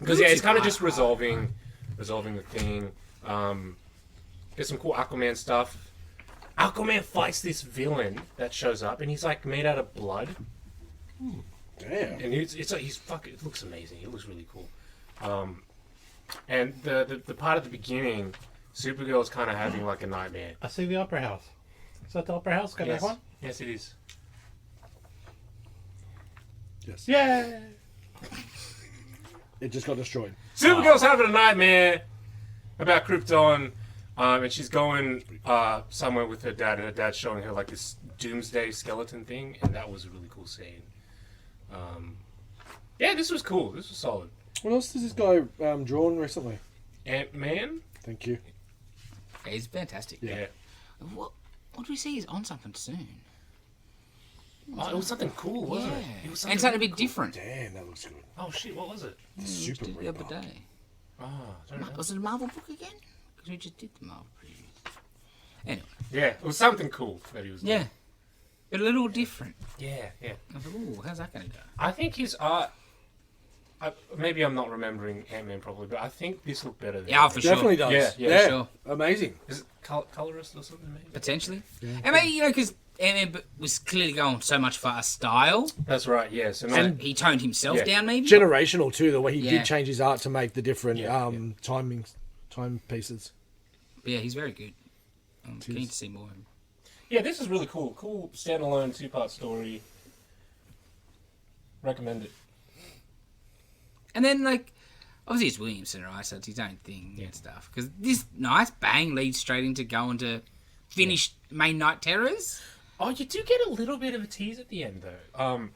[SPEAKER 1] Because yeah, it's kind of just resolving the thing. There's some cool Aquaman stuff. Aquaman fights this villain that shows up, and he's like made out of blood.
[SPEAKER 4] Damn.
[SPEAKER 1] And it's like he's fucking. It looks amazing. It looks really cool. And the part at the beginning, Supergirl's kind of having like a nightmare.
[SPEAKER 3] I see the Opera House. Is that the Opera House? Got that one?
[SPEAKER 1] Yes, it is.
[SPEAKER 4] Yes.
[SPEAKER 3] Yeah.
[SPEAKER 4] It just got destroyed.
[SPEAKER 1] Supergirl's having a nightmare about Krypton, and she's going somewhere with her dad, and her dad's showing her like this doomsday skeleton thing, and that was a really cool scene. Yeah, this was cool. This was solid.
[SPEAKER 4] What else has this guy drawn recently?
[SPEAKER 1] Ant-Man?
[SPEAKER 4] Thank you.
[SPEAKER 2] He's fantastic.
[SPEAKER 1] Yeah.
[SPEAKER 2] What do we see? He's on something soon.
[SPEAKER 1] Oh, it was something cool, wasn't
[SPEAKER 2] Yeah.
[SPEAKER 1] it? It was
[SPEAKER 2] And something a
[SPEAKER 1] really
[SPEAKER 2] bit different.
[SPEAKER 4] Damn, that looks good.
[SPEAKER 1] Oh shit, what was it?
[SPEAKER 4] The Super
[SPEAKER 2] The other
[SPEAKER 4] Reaper.
[SPEAKER 2] day.
[SPEAKER 1] Oh, I don't know.
[SPEAKER 2] Was it a Marvel book again? Because we just did the Marvel previews. Anyway.
[SPEAKER 1] Yeah, it was something cool that he was doing.
[SPEAKER 2] Yeah. But a little different.
[SPEAKER 1] Yeah, yeah.
[SPEAKER 2] I thought, ooh, how's that going to go?
[SPEAKER 1] I think his art. Maybe I'm not remembering Ant-Man properly, but I think this looked better than
[SPEAKER 2] Yeah, for sure.
[SPEAKER 4] Definitely does.
[SPEAKER 1] Yeah,
[SPEAKER 4] Yeah,
[SPEAKER 1] yeah,
[SPEAKER 2] sure.
[SPEAKER 4] Amazing.
[SPEAKER 1] Is it colorist or something, maybe?
[SPEAKER 2] Potentially. And maybe, because Ant-Man was clearly going so much for a style.
[SPEAKER 1] That's right, yeah. So
[SPEAKER 2] And he toned himself
[SPEAKER 1] Yeah.
[SPEAKER 2] down, maybe?
[SPEAKER 4] Generational too, the way he
[SPEAKER 2] Yeah.
[SPEAKER 4] did change his art to make the different
[SPEAKER 1] Yeah,
[SPEAKER 4] time pieces.
[SPEAKER 2] But yeah, he's very good. I'm keen to see more of him.
[SPEAKER 1] yeah, this is really cool. Cool standalone 2-part story. Recommend it.
[SPEAKER 2] And then, obviously it's Williamson, right? So it's his own thing and stuff. Because this nice bang leads straight into going to finish Main Night Terrors.
[SPEAKER 1] Oh, you do get a little bit of a tease at the end, though.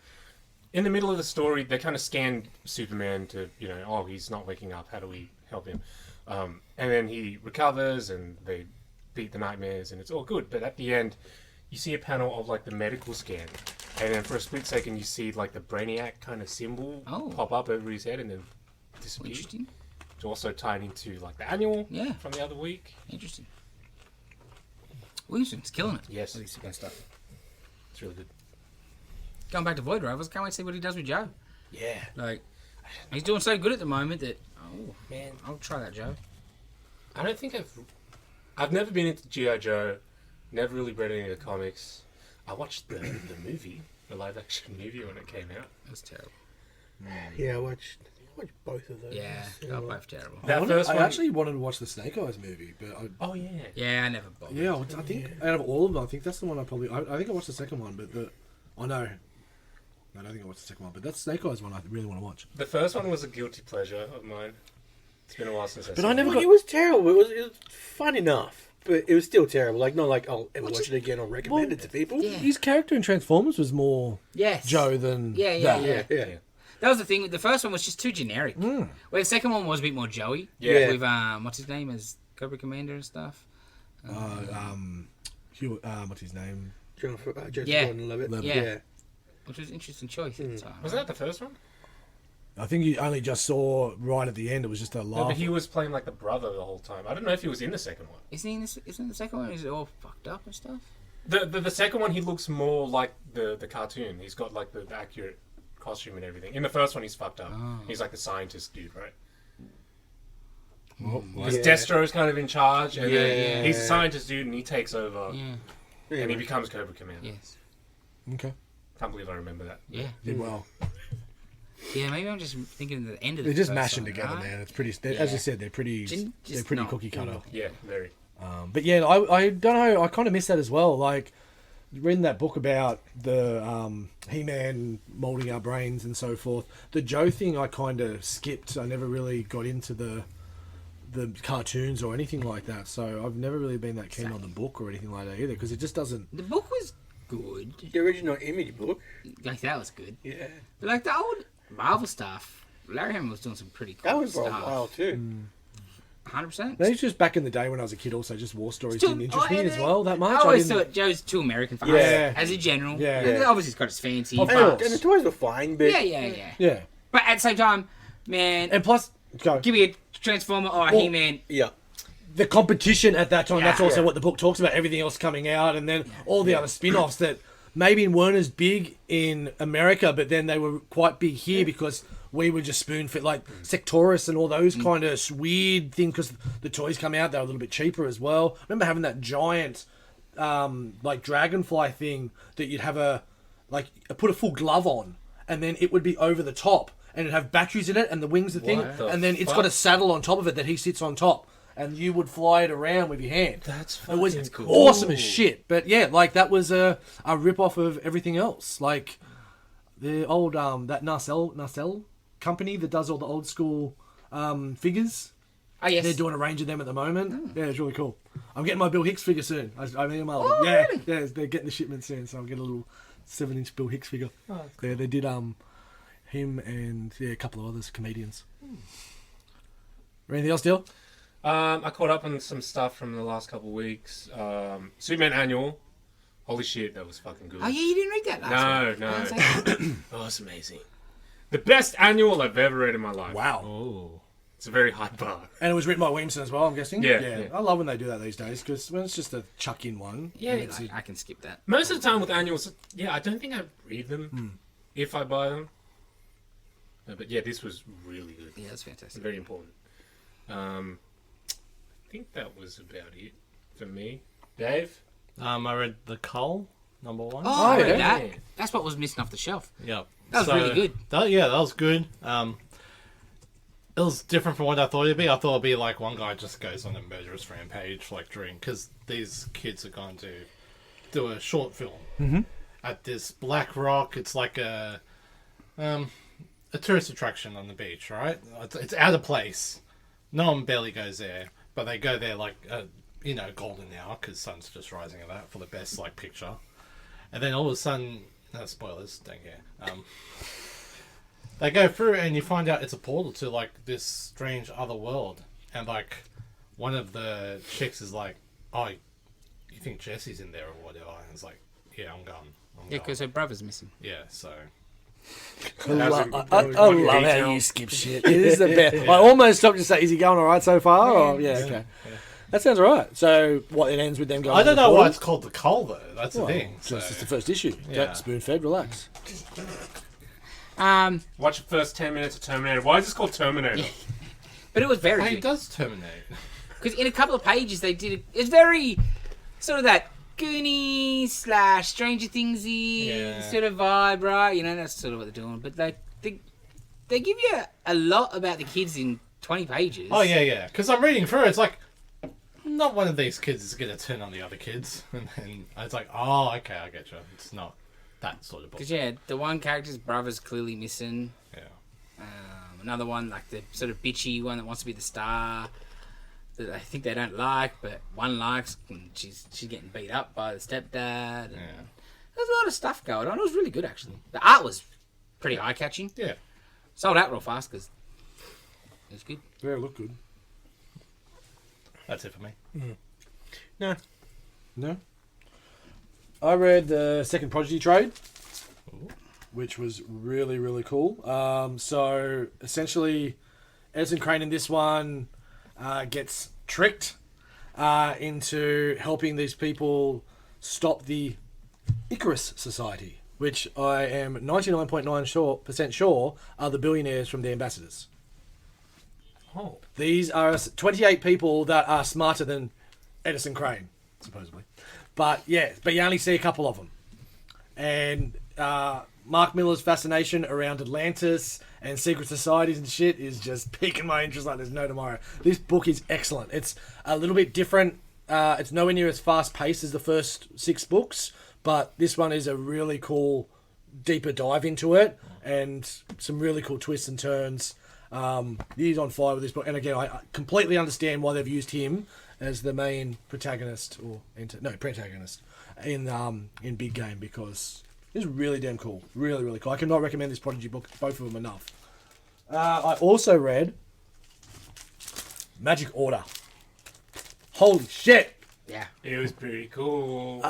[SPEAKER 1] In the middle of the story, they kind of scan Superman to, oh, he's not waking up. How do we help him? And then he recovers, and they beat the nightmares, and it's all good. But at the end, you see a panel of, the medical scan. And then for a split second, you see, the Brainiac kind of symbol pop up over his head and then disappear.
[SPEAKER 2] Interesting.
[SPEAKER 1] It's also tied into, the annual
[SPEAKER 2] Yeah.
[SPEAKER 1] from the other week.
[SPEAKER 2] Interesting. Williamson's killing it.
[SPEAKER 1] Yes,
[SPEAKER 2] With his Superman stuff.
[SPEAKER 1] it's really good.
[SPEAKER 2] Going back to Void Rovers, can't wait to see what he does with Joe.
[SPEAKER 1] Yeah.
[SPEAKER 2] He's doing so good at the moment that,
[SPEAKER 1] Man,
[SPEAKER 2] I'll try that, Joe.
[SPEAKER 1] I don't think I've never been into G.I. Joe, never really read any of the comics. I watched the movie, the live-action movie when it came out.
[SPEAKER 2] It was terrible.
[SPEAKER 5] Yeah, I watched both of those.
[SPEAKER 2] Yeah, they're both terrible.
[SPEAKER 1] That first
[SPEAKER 4] I
[SPEAKER 1] one...
[SPEAKER 4] actually wanted to watch the Snake Eyes movie, but
[SPEAKER 1] Oh, yeah.
[SPEAKER 2] Yeah, I never bothered.
[SPEAKER 4] I think out of all of them, I think that's the one I think I watched the second one, but I don't think I watched the second one, but that Snake Eyes one I really want to watch.
[SPEAKER 1] The first one was a guilty pleasure of mine. It's been a while since I
[SPEAKER 4] But
[SPEAKER 1] saw
[SPEAKER 4] I never
[SPEAKER 1] it.
[SPEAKER 4] got-
[SPEAKER 5] It was terrible. It was fun enough, but it was still terrible. Not like I'll ever watch it again or recommend it to people.
[SPEAKER 2] Yeah.
[SPEAKER 4] His character in Transformers was more
[SPEAKER 2] Yes.
[SPEAKER 4] Joe than
[SPEAKER 2] Yeah.
[SPEAKER 4] that.
[SPEAKER 5] Yeah.
[SPEAKER 2] That was the thing. The first one was just too generic. Where the second one was a bit more Joey.
[SPEAKER 1] Yeah.
[SPEAKER 2] With, what's his name? As Cobra Commander and stuff.
[SPEAKER 4] What's his name?
[SPEAKER 5] Joseph
[SPEAKER 2] Yeah.
[SPEAKER 5] Gordon-Levitt.
[SPEAKER 2] Yeah. Which was an interesting choice at the time.
[SPEAKER 1] Wasn't that the first one?
[SPEAKER 4] I think you only just saw right at the end. It was just a
[SPEAKER 1] No,
[SPEAKER 4] laugh.
[SPEAKER 1] but he was playing the brother the whole time. I don't know if he was in the second one.
[SPEAKER 2] Isn't the second one? Is it all fucked up and stuff?
[SPEAKER 1] The second one, he looks more like the cartoon. He's got the accurate costume and everything. In the first one, he's fucked up. He's the scientist dude, right? Because Destro's kind of in charge, and then he's a scientist dude, and he takes over,
[SPEAKER 2] Yeah.
[SPEAKER 1] and he becomes Cobra Commander.
[SPEAKER 2] Yes.
[SPEAKER 4] Okay.
[SPEAKER 1] Can't believe I remember that.
[SPEAKER 2] Yeah.
[SPEAKER 4] Did well.
[SPEAKER 2] Yeah, maybe I'm just thinking of the end of the
[SPEAKER 4] They're just
[SPEAKER 2] first
[SPEAKER 4] mashing
[SPEAKER 2] one,
[SPEAKER 4] together,
[SPEAKER 2] right?
[SPEAKER 4] man. It's pretty. As I said, they're pretty.
[SPEAKER 2] Just
[SPEAKER 4] They're pretty
[SPEAKER 2] not-
[SPEAKER 4] cookie cutter.
[SPEAKER 1] Yeah, very.
[SPEAKER 4] But yeah, I don't know. I kind of miss that as well. Reading that book about the He-Man molding our brains and so forth. The Joe thing, I kind of skipped. I never really got into the cartoons or anything like that. So I've never really been that keen on the book or anything like that either, because it just doesn't.
[SPEAKER 2] The book was good.
[SPEAKER 5] The original Image book.
[SPEAKER 2] That was good.
[SPEAKER 5] Yeah.
[SPEAKER 2] But the old Marvel stuff, Larry Hamill was doing some pretty cool
[SPEAKER 5] That was for a
[SPEAKER 2] stuff.
[SPEAKER 5] while too.
[SPEAKER 2] 100%.
[SPEAKER 4] Maybe it's just back in the day when I was a kid. Also, just war stories
[SPEAKER 2] Still-
[SPEAKER 4] didn't interest me
[SPEAKER 2] and
[SPEAKER 4] as well that much.
[SPEAKER 2] I always
[SPEAKER 4] didn't-
[SPEAKER 2] thought Joe's too American for us,
[SPEAKER 4] Yeah.
[SPEAKER 2] as a general.
[SPEAKER 4] Yeah.
[SPEAKER 2] And
[SPEAKER 5] Yeah.
[SPEAKER 2] obviously, he's got his fancy.
[SPEAKER 4] Of
[SPEAKER 2] but-
[SPEAKER 4] course.
[SPEAKER 5] And the toys were fine, but
[SPEAKER 2] Yeah.
[SPEAKER 4] Yeah,
[SPEAKER 2] But at the same time, man,
[SPEAKER 4] and plus, go.
[SPEAKER 2] give me a Transformer or a
[SPEAKER 4] Well-
[SPEAKER 2] He-Man.
[SPEAKER 5] yeah.
[SPEAKER 4] The competition at that time, that's
[SPEAKER 2] Yeah.
[SPEAKER 4] also
[SPEAKER 5] Yeah.
[SPEAKER 4] what the book talks about, everything else coming out, and then all the other spin-offs that maybe weren't as big in America, but then they were quite big here because we would just spoon fit like Sectorus and all those kind of weird things because the toys come out, they're a little bit cheaper as well. I remember having that giant like dragonfly thing that you'd have put a full glove on and then it would be over the top and it'd have batteries in it and the wings the thing and then it's got a saddle on top of it that he sits on top and you would fly it around with your hand.
[SPEAKER 1] That's
[SPEAKER 4] it was
[SPEAKER 1] fucking cool.
[SPEAKER 4] awesome as shit. But yeah, like that was a rip off of everything else. Like the old that Narcel company that does all the old school figures.
[SPEAKER 2] Oh, yes.
[SPEAKER 4] They're doing a range of them at the moment. Yeah, it's really cool. I'm getting my Bill Hicks figure soon. I emailed them. Yeah,
[SPEAKER 2] really?
[SPEAKER 4] yeah, they're getting the shipment soon, so I'll get a little 7-inch Bill Hicks figure. Oh, cool. They did him and a couple of others, comedians. Anything else, Dill?
[SPEAKER 1] I caught up on some stuff from the last couple of weeks. Superman Annual. Holy shit, that was fucking good.
[SPEAKER 2] Oh, yeah, you didn't read that last week.
[SPEAKER 1] No. Oh, it's amazing. The best annual I've ever read in my life.
[SPEAKER 4] Wow.
[SPEAKER 3] Oh.
[SPEAKER 1] It's a very high bar.
[SPEAKER 4] And it was written by Williamson as well, I'm guessing?
[SPEAKER 1] Yeah.
[SPEAKER 4] I love when they do that these days, because when it's just a chuck-in one.
[SPEAKER 2] Yeah, like, I can skip that.
[SPEAKER 1] Most of the time with annuals, I don't think I read them if I buy them. But yeah, this was really good.
[SPEAKER 2] Yeah, that's fantastic.
[SPEAKER 1] Very important. I think that was about it for me. Dave?
[SPEAKER 3] I read The Cull, #1.
[SPEAKER 2] Oh, I read
[SPEAKER 1] yeah.
[SPEAKER 2] that. That's what was missing off the shelf.
[SPEAKER 3] Yep.
[SPEAKER 2] That was really good.
[SPEAKER 3] That was good. It was different from what I thought it'd be. I thought it'd be like one guy just goes on a murderous rampage, like because these kids are going to do a short film at this black rock. It's like a tourist attraction on the beach, right? It's out of place. No one barely goes there, but they go there like golden hour because sun's just rising at that for the best like picture, and then all of a sudden, no spoilers, don't care. They go through and you find out it's a portal to like this strange other world, and like one of the chicks is like, "Oh, you think Jesse's in there or whatever?" And it's like, "Yeah, I'm gone."
[SPEAKER 2] Yeah, because her brother's missing.
[SPEAKER 3] Yeah, so
[SPEAKER 4] I love how you skip shit. It is the best. I almost stopped to say, is he going all right so far? Or, yeah, okay. Yeah. That sounds all right. So, what, it ends with them going
[SPEAKER 3] I don't
[SPEAKER 4] to the
[SPEAKER 3] know
[SPEAKER 4] portal?
[SPEAKER 3] why it's called The Cull, though. That's the thing. So.
[SPEAKER 4] It's just the first issue.
[SPEAKER 3] Yeah.
[SPEAKER 4] Spoon-fed, relax.
[SPEAKER 1] Watch the first 10 minutes of Terminator. Why is this called Terminator?
[SPEAKER 2] But it was very
[SPEAKER 3] He
[SPEAKER 2] good.
[SPEAKER 3] does terminate.
[SPEAKER 2] Because in a couple of pages they did it. It's very sort of that Goonies / Stranger Thingsy sort of vibe, right? You know, that's sort of what they're doing. But they give you a lot about the kids in 20 pages.
[SPEAKER 3] Oh, yeah. Because I'm reading through it, it's like, not one of these kids is going to turn on the other kids. And then it's like, oh, okay, I get you. It's not that sort of book.
[SPEAKER 2] Because, the one character's brother's clearly missing.
[SPEAKER 3] Yeah.
[SPEAKER 2] Another one, like the sort of bitchy one that wants to be the star, that I think they don't like, but one likes, and she's getting beat up by the stepdad. And there's a lot of stuff going on. It was really good, actually. The art was pretty eye-catching.
[SPEAKER 3] Yeah.
[SPEAKER 2] Sold out real fast, because it was good.
[SPEAKER 4] Yeah, it looked good.
[SPEAKER 3] That's it for me.
[SPEAKER 4] No? I read the second Prodigy trade, which was really, really cool. So, essentially, Edison Crane in this one gets tricked into helping these people stop the Icarus Society, which I am 99.9% sure are the billionaires from the Ambassadors.
[SPEAKER 1] Oh.
[SPEAKER 4] These are 28 people that are smarter than Edison Crane, supposedly. But you only see a couple of them. And Mark Miller's fascination around Atlantis and secret societies and shit is just piquing my interest like there's no tomorrow. This book is excellent. It's a little bit different. It's nowhere near as fast-paced as the first 6 books, but this one is a really cool, deeper dive into it and some really cool twists and turns. He's on fire with this book. And again, I completely understand why they've used him as the main protagonist, protagonist in Big Game, because it's really damn cool. Really, really cool. I cannot recommend this Prodigy book, both of them, enough. I also read Magic Order. Holy shit!
[SPEAKER 2] Yeah.
[SPEAKER 1] It was pretty cool.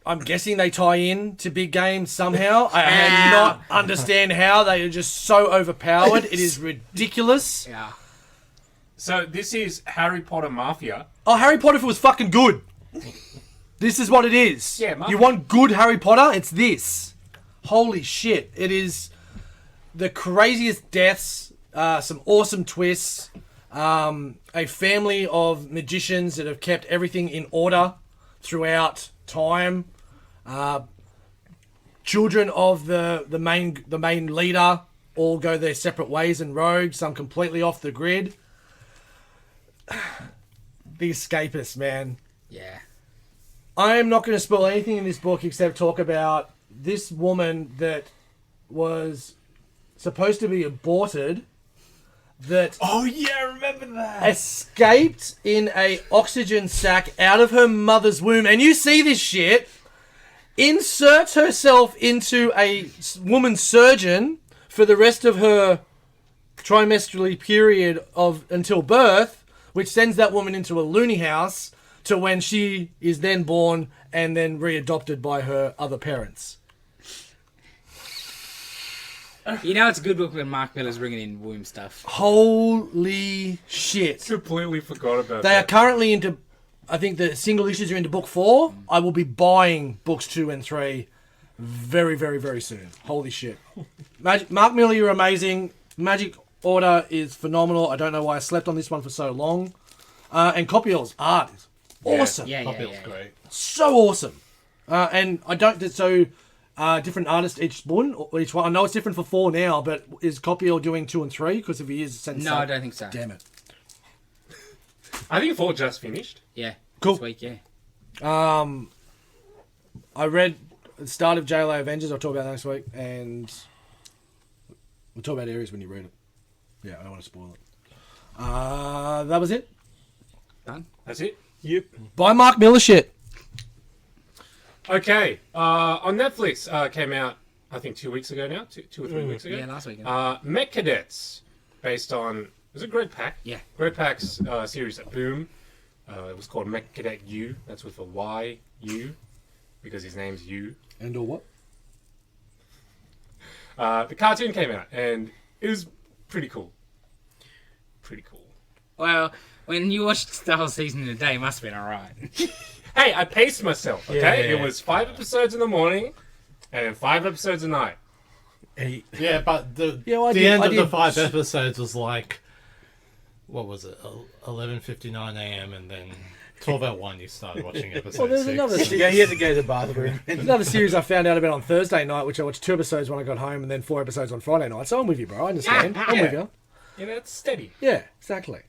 [SPEAKER 4] I'm guessing they tie in to Big Game somehow. I cannot understand how. They are just so overpowered. It is ridiculous.
[SPEAKER 2] Yeah.
[SPEAKER 1] So this is Harry Potter Mafia.
[SPEAKER 4] Oh, Harry Potter was fucking good. This is what it is.
[SPEAKER 1] Yeah, Mafia.
[SPEAKER 4] You want good Harry Potter? It's this. Holy shit. It is the craziest deaths, some awesome twists, a family of magicians that have kept everything in order throughout time. Children of the main leader all go their separate ways and rogue, some completely off the grid. The Escapists, man.
[SPEAKER 2] Yeah.
[SPEAKER 4] I am not going to spoil anything in this book except talk about this woman that was supposed to be aborted, that
[SPEAKER 5] Oh yeah, I remember that.
[SPEAKER 4] escaped in a oxygen sac out of her mother's womb, and you see this shit, inserts herself into a woman surgeon for the rest of her trimestrally period of until birth, which sends that woman into a loony house to when she is then born and then readopted by her other parents.
[SPEAKER 2] You know it's a good book when Mark Miller's bringing in womb stuff.
[SPEAKER 4] Holy shit.
[SPEAKER 1] Completely forgot about
[SPEAKER 4] They are
[SPEAKER 1] that.
[SPEAKER 4] currently into, I think the single issues are into book 4. I will be buying books 2 and 3 very, very, very soon. Holy shit. Mark Miller, you're amazing. Magic Order is phenomenal. I don't know why I slept on this one for so long. And Copiol's art is awesome.
[SPEAKER 2] Yeah,
[SPEAKER 3] Copy's great.
[SPEAKER 4] So awesome. And I don't, so different artists each one. I know it's different for 4 now, but is Copiol doing 2 and 3? Because if he is, send
[SPEAKER 2] No, I don't think so.
[SPEAKER 4] Damn it.
[SPEAKER 1] I think 4 just finished.
[SPEAKER 2] Yeah.
[SPEAKER 4] Cool.
[SPEAKER 2] This week, yeah.
[SPEAKER 4] I read the start of JLA Avengers. I'll talk about that next week, and we'll talk about Ares when you read it. Yeah, I don't want to spoil it. That was it.
[SPEAKER 2] Done?
[SPEAKER 1] That's it.
[SPEAKER 5] Yep.
[SPEAKER 4] Buy Mark Miller shit.
[SPEAKER 1] Okay. On Netflix, came out, I think 2 weeks ago now. 2 or 3 weeks ago.
[SPEAKER 2] Yeah, last week.
[SPEAKER 1] Mech Cadets, based on, was it Greg Pak?
[SPEAKER 2] Yeah.
[SPEAKER 1] Greg Pak's series at Boom. It was called Mech Cadet U. That's with a Y, U, because his name's U.
[SPEAKER 4] And or what?
[SPEAKER 1] The cartoon came out, and it was pretty cool. Pretty cool.
[SPEAKER 2] Well, when you watched the whole season in a day, it must have been alright.
[SPEAKER 1] Hey, I paced myself, okay?
[SPEAKER 5] Yeah.
[SPEAKER 1] It was 5 episodes in the morning, and then 5 episodes at night.
[SPEAKER 5] Hey,
[SPEAKER 3] Yeah, but the
[SPEAKER 4] I
[SPEAKER 3] the
[SPEAKER 4] did-
[SPEAKER 3] end
[SPEAKER 4] I
[SPEAKER 3] of the
[SPEAKER 4] did-
[SPEAKER 3] 5 episodes was like, what was it, 11:59 a.m. and then 12:01 you started watching episode
[SPEAKER 4] Well, there's
[SPEAKER 3] 6.
[SPEAKER 4] another
[SPEAKER 5] yeah, he had to go to the bathroom.
[SPEAKER 4] Another series I found out about on Thursday night, which I watched 2 episodes when I got home, and then 4 episodes on Friday night. So I'm with you, bro. I understand. I'm with you.
[SPEAKER 1] You know, it's steady.
[SPEAKER 4] Yeah, exactly.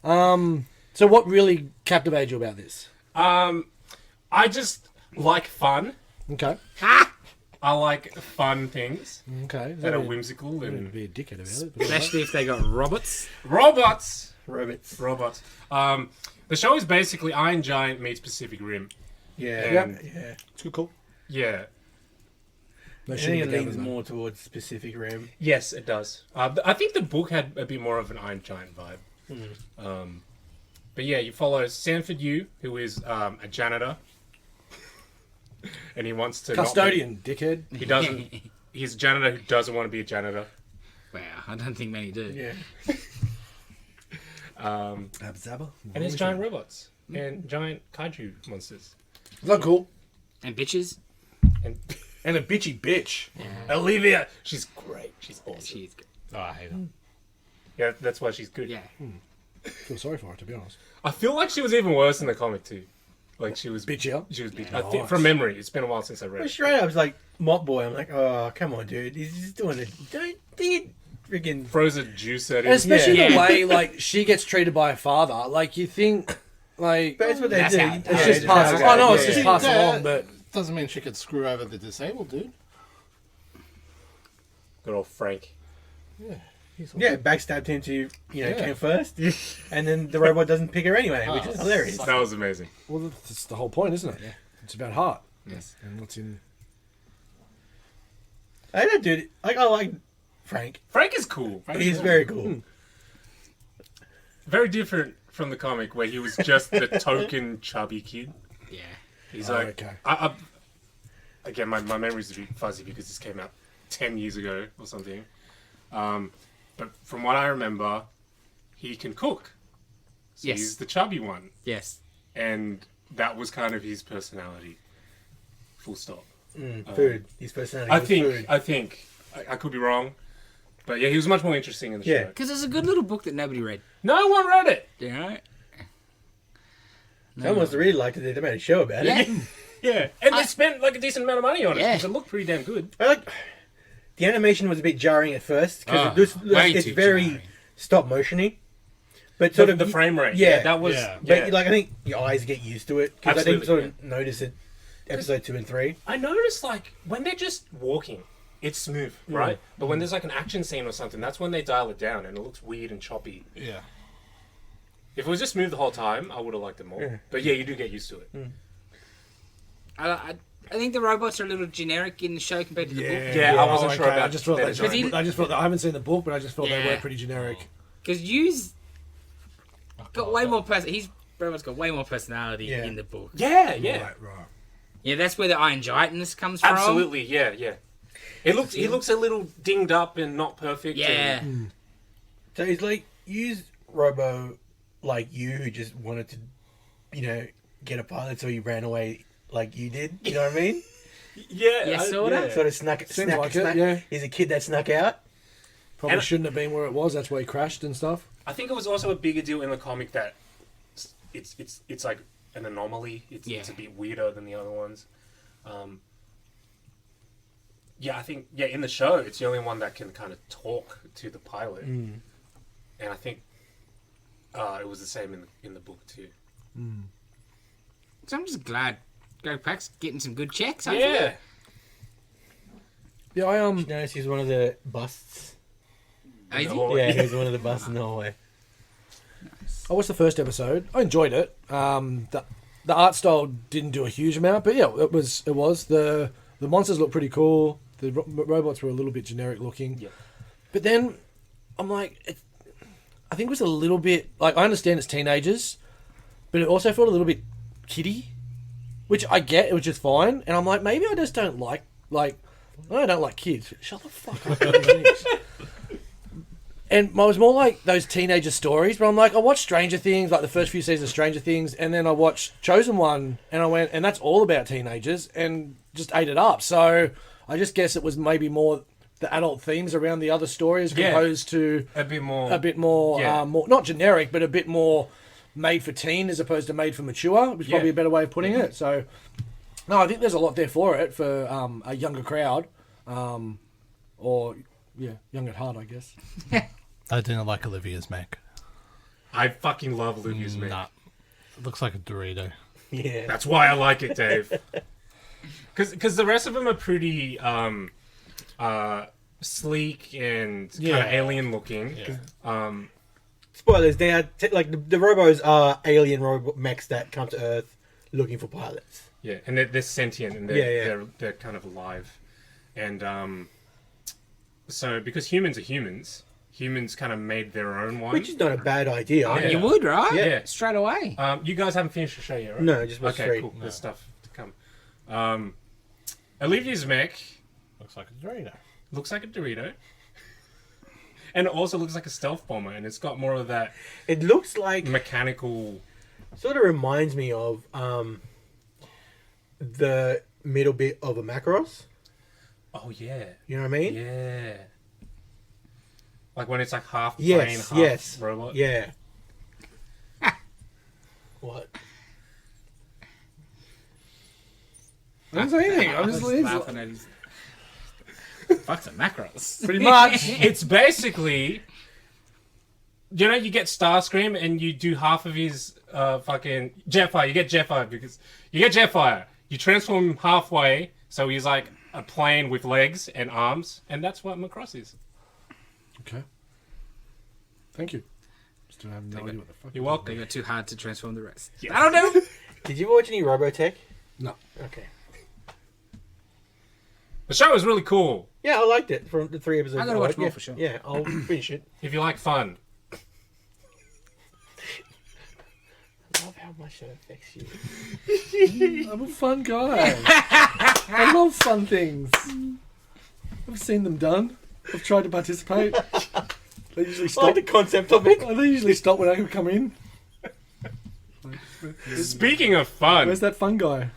[SPEAKER 4] So what really captivated you about this?
[SPEAKER 1] I just like fun.
[SPEAKER 4] Okay.
[SPEAKER 1] I like fun things
[SPEAKER 4] Okay.
[SPEAKER 1] that are whimsical
[SPEAKER 4] I'm
[SPEAKER 1] and
[SPEAKER 4] gonna be a dickhead about it.
[SPEAKER 2] Especially if they got robots.
[SPEAKER 1] robots.
[SPEAKER 5] Robots.
[SPEAKER 1] Robots. The show is basically Iron Giant meets Pacific Rim.
[SPEAKER 5] Yeah.
[SPEAKER 1] And
[SPEAKER 5] Yeah.
[SPEAKER 4] It's good, cool.
[SPEAKER 1] yeah.
[SPEAKER 4] No
[SPEAKER 5] I
[SPEAKER 4] shit
[SPEAKER 5] think it
[SPEAKER 4] in the
[SPEAKER 5] leans
[SPEAKER 4] cameras,
[SPEAKER 5] more towards Pacific Rim.
[SPEAKER 1] Yes, it does. I think the book had a bit more of an Iron Giant vibe. But yeah, you follow Sanford Yu, who is a janitor. And he wants to
[SPEAKER 4] Custodian, dickhead.
[SPEAKER 1] He doesn't. He's a janitor who doesn't want to be a janitor.
[SPEAKER 2] Wow, I don't think many do.
[SPEAKER 5] Yeah.
[SPEAKER 4] Abzabba.
[SPEAKER 1] And there's giant robots and giant kaiju monsters.
[SPEAKER 4] Is that cool?
[SPEAKER 2] And bitches.
[SPEAKER 1] And
[SPEAKER 4] And a bitchy bitch.
[SPEAKER 1] Olivia, she's great. She's awesome.
[SPEAKER 2] She's good.
[SPEAKER 3] Oh, I hate her.
[SPEAKER 1] Yeah, that's why she's good.
[SPEAKER 2] Yeah.
[SPEAKER 4] I feel sorry for her, to be honest.
[SPEAKER 1] I feel like she was even worse in the comic too. Like she was
[SPEAKER 4] Bitchier?
[SPEAKER 1] She was bitch.
[SPEAKER 4] Yeah.
[SPEAKER 1] I think,
[SPEAKER 4] Nice.
[SPEAKER 1] from memory, it's been a while since I read.
[SPEAKER 5] Well,
[SPEAKER 1] it.
[SPEAKER 5] straight up, I was like, Mop Boy. I'm like, oh, come on, dude. He's just doing it. Don't think freaking.
[SPEAKER 1] Throws a juice at him.
[SPEAKER 4] Especially
[SPEAKER 2] Yeah.
[SPEAKER 4] the way, like, she gets treated by her father. Like, you think, like...
[SPEAKER 5] But that's what they
[SPEAKER 2] That's
[SPEAKER 5] do.
[SPEAKER 2] how-
[SPEAKER 4] It's
[SPEAKER 2] Yeah,
[SPEAKER 4] just
[SPEAKER 5] just
[SPEAKER 4] passed.
[SPEAKER 5] how it
[SPEAKER 4] I know
[SPEAKER 5] goes.
[SPEAKER 4] it's just
[SPEAKER 5] Yeah.
[SPEAKER 4] passed
[SPEAKER 3] Yeah.
[SPEAKER 4] along, but
[SPEAKER 3] Doesn't mean she could screw over the disabled dude.
[SPEAKER 1] Good old Frank.
[SPEAKER 5] Yeah, backstabbed him to,
[SPEAKER 3] Yeah.
[SPEAKER 5] came first. And then the robot doesn't pick her anyway, which is hilarious.
[SPEAKER 1] That was amazing.
[SPEAKER 4] well, that's the whole point, isn't it? Yeah. It's about heart.
[SPEAKER 2] Yes.
[SPEAKER 4] And what's in...
[SPEAKER 5] I don't, dude. Like, I like Frank.
[SPEAKER 1] Frank is cool.
[SPEAKER 5] He's very cool.
[SPEAKER 1] Very different from the comic where he was just the token chubby kid.
[SPEAKER 2] Yeah.
[SPEAKER 1] He's
[SPEAKER 4] Oh,
[SPEAKER 1] like,
[SPEAKER 4] okay.
[SPEAKER 1] again, my memory's a bit fuzzy because this came out 10 years ago or something. But from what I remember, he can cook. So
[SPEAKER 2] Yes.
[SPEAKER 1] he's the chubby one.
[SPEAKER 2] Yes.
[SPEAKER 1] And that was kind of his personality. Full stop.
[SPEAKER 5] Food. His personality
[SPEAKER 1] I
[SPEAKER 5] was
[SPEAKER 1] think.
[SPEAKER 5] food.
[SPEAKER 1] I think. I could be wrong. But yeah, he was much more interesting in the
[SPEAKER 5] Yeah.
[SPEAKER 1] show.
[SPEAKER 2] Because it's a good little book that nobody read.
[SPEAKER 1] No one read it.
[SPEAKER 2] You know?
[SPEAKER 5] Someone must have really liked it. They made a show about
[SPEAKER 2] Yeah.
[SPEAKER 5] it.
[SPEAKER 1] Yeah, and they spent like a decent amount of money on it
[SPEAKER 2] Yeah.
[SPEAKER 1] because it looked pretty damn good.
[SPEAKER 5] I like the animation was a bit jarring at first
[SPEAKER 2] Oh,
[SPEAKER 5] because
[SPEAKER 2] way
[SPEAKER 5] it's
[SPEAKER 2] too
[SPEAKER 5] very
[SPEAKER 2] jarring.
[SPEAKER 5] stop motiony. But sort of
[SPEAKER 1] The frame rate.
[SPEAKER 5] Yeah.
[SPEAKER 1] that was.
[SPEAKER 3] Yeah.
[SPEAKER 5] But
[SPEAKER 1] Yeah.
[SPEAKER 5] like I think your eyes get used to it because I didn't
[SPEAKER 1] Absolutely,
[SPEAKER 5] sort of notice it. Episode 2 and 3.
[SPEAKER 1] I noticed like when they're just walking, it's smooth, right? But when there's like an action scene or something, that's when they dial it down and it looks weird and choppy.
[SPEAKER 3] Yeah.
[SPEAKER 1] If it was just smooth the whole time, I would have liked it more.
[SPEAKER 5] Yeah.
[SPEAKER 1] But yeah, you do get used to it.
[SPEAKER 2] I think the robots are a little generic in the show compared to the book.
[SPEAKER 1] Yeah, I wasn't
[SPEAKER 4] okay.
[SPEAKER 1] sure about
[SPEAKER 4] I just felt
[SPEAKER 1] their
[SPEAKER 4] that.
[SPEAKER 1] design.
[SPEAKER 4] I just felt that. I haven't seen the book, but I just felt they
[SPEAKER 2] Yeah.
[SPEAKER 4] were pretty generic.
[SPEAKER 2] Because Yu's got way more his robot's got way more personality
[SPEAKER 5] Yeah.
[SPEAKER 2] in the book.
[SPEAKER 1] Yeah, yeah.
[SPEAKER 5] Right.
[SPEAKER 2] Yeah, that's where the I enjoy-ness comes from.
[SPEAKER 1] Absolutely, yeah, yeah. He looks a little dinged up and not perfect.
[SPEAKER 2] Yeah.
[SPEAKER 1] and-
[SPEAKER 5] So it's like use Robo like you who just wanted to, get a pilot, so he ran away like you did. You know what I mean?
[SPEAKER 1] yeah,
[SPEAKER 2] Yeah, sorta.
[SPEAKER 1] yeah.
[SPEAKER 5] Sort of snuck.
[SPEAKER 4] like it, yeah.
[SPEAKER 5] He's a kid that snuck out.
[SPEAKER 4] Probably
[SPEAKER 1] And-
[SPEAKER 4] shouldn't have been where it was. That's where he crashed and stuff.
[SPEAKER 1] I think it was also a bigger deal in the comic that it's like an anomaly. It's a bit weirder than the other ones. I think in the show it's the only one that can kind of talk to the pilot, and I think it was the same in the book too.
[SPEAKER 2] So I'm just glad Greg Pak's getting some good checks.
[SPEAKER 1] Yeah,
[SPEAKER 4] Yeah, I
[SPEAKER 5] You notice he's one of the busts.
[SPEAKER 2] Is he?
[SPEAKER 1] No.
[SPEAKER 5] Yeah, he's one of the busts in Norway.
[SPEAKER 4] I watched the first episode. I enjoyed it. The art style didn't do a huge amount, but yeah, it was the monsters looked pretty cool. The robots were a little bit generic looking.
[SPEAKER 1] Yeah.
[SPEAKER 4] But then I'm like, I think it was a little bit like I understand it's teenagers, but it also felt a little bit kiddie, which I get. It was just fine, and I'm like, maybe I just don't like I don't like kids. Shut the fuck up. And I was more like those teenager stories, but I'm like, I watched Stranger Things, like the first few seasons of Stranger Things, and then I watched Chosen One, and I went, and that's all about teenagers, and just ate it up. So I just guess it was maybe more the adult themes around the other stories, opposed to
[SPEAKER 1] a bit more.
[SPEAKER 4] more not generic, but a bit more made for teen as opposed to made for mature, which is probably a better way of putting it. So, no, I think there's a lot there for it for a younger crowd, or young at heart, I guess.
[SPEAKER 3] I didn't like Olivia's mech.
[SPEAKER 1] I fucking love Olivia's mech.
[SPEAKER 3] Nah. It looks like a Dorito.
[SPEAKER 5] Yeah.
[SPEAKER 1] That's why I like it, Dave. Because the rest of them are pretty sleek and kind of alien looking.
[SPEAKER 3] Yeah.
[SPEAKER 5] Spoilers. They are like the robos are alien mechs that come to Earth looking for pilots.
[SPEAKER 1] Yeah, and they're sentient and they're kind of alive. And so because humans are humans kind of made their own one.
[SPEAKER 5] Which is not a bad idea.
[SPEAKER 1] Yeah.
[SPEAKER 2] You would, right?
[SPEAKER 1] Yeah.
[SPEAKER 2] Straight away.
[SPEAKER 1] You guys haven't finished the show yet, right?
[SPEAKER 5] No, just watched
[SPEAKER 1] okay,
[SPEAKER 5] 3.
[SPEAKER 1] cool. There's stuff to come. Olivia's mech
[SPEAKER 3] Looks like a Dorito.
[SPEAKER 1] looks like a Dorito. And it also looks like a stealth bomber, and it's got more of that
[SPEAKER 5] It looks like
[SPEAKER 1] mechanical.
[SPEAKER 5] sort of reminds me of the middle bit of a Macross.
[SPEAKER 1] Oh yeah,
[SPEAKER 5] You know what I mean?
[SPEAKER 1] yeah. Like when it's like half plane,
[SPEAKER 5] Yes,
[SPEAKER 1] half
[SPEAKER 5] yes.
[SPEAKER 1] robot.
[SPEAKER 5] Yeah. What?
[SPEAKER 4] I didn't say anything. I'm just
[SPEAKER 2] laughing at his... Fuck's a macros.
[SPEAKER 4] pretty much.
[SPEAKER 1] It's basically, you get Starscream and you do half of his fucking Jetfire. You get Jetfire because you get Jetfire. You transform him halfway, so he's like a plane with legs and arms, and that's what Macross is.
[SPEAKER 4] Okay. Thank you. Still have no idea what the fuck.
[SPEAKER 1] You're
[SPEAKER 2] They
[SPEAKER 1] welcome.
[SPEAKER 2] got too hard to transform the rest.
[SPEAKER 1] Yes.
[SPEAKER 2] I don't know.
[SPEAKER 5] Did you watch any Robotech?
[SPEAKER 4] No.
[SPEAKER 5] Okay.
[SPEAKER 1] The show is really cool
[SPEAKER 5] Yeah, I liked it from the 3 episodes.
[SPEAKER 2] I gotta watch
[SPEAKER 5] liked.
[SPEAKER 2] more
[SPEAKER 5] Yeah.
[SPEAKER 2] for sure.
[SPEAKER 5] Yeah, I'll finish it.
[SPEAKER 1] if you like fun.
[SPEAKER 5] I love how much that affects you.
[SPEAKER 4] I'm a fun guy. I love fun things. I've seen them done. I've tried to participate. They usually
[SPEAKER 5] I like
[SPEAKER 4] stop.
[SPEAKER 5] the concept of it.
[SPEAKER 4] They usually stop when I come in.
[SPEAKER 1] Speaking of fun,
[SPEAKER 4] Where's that fun guy?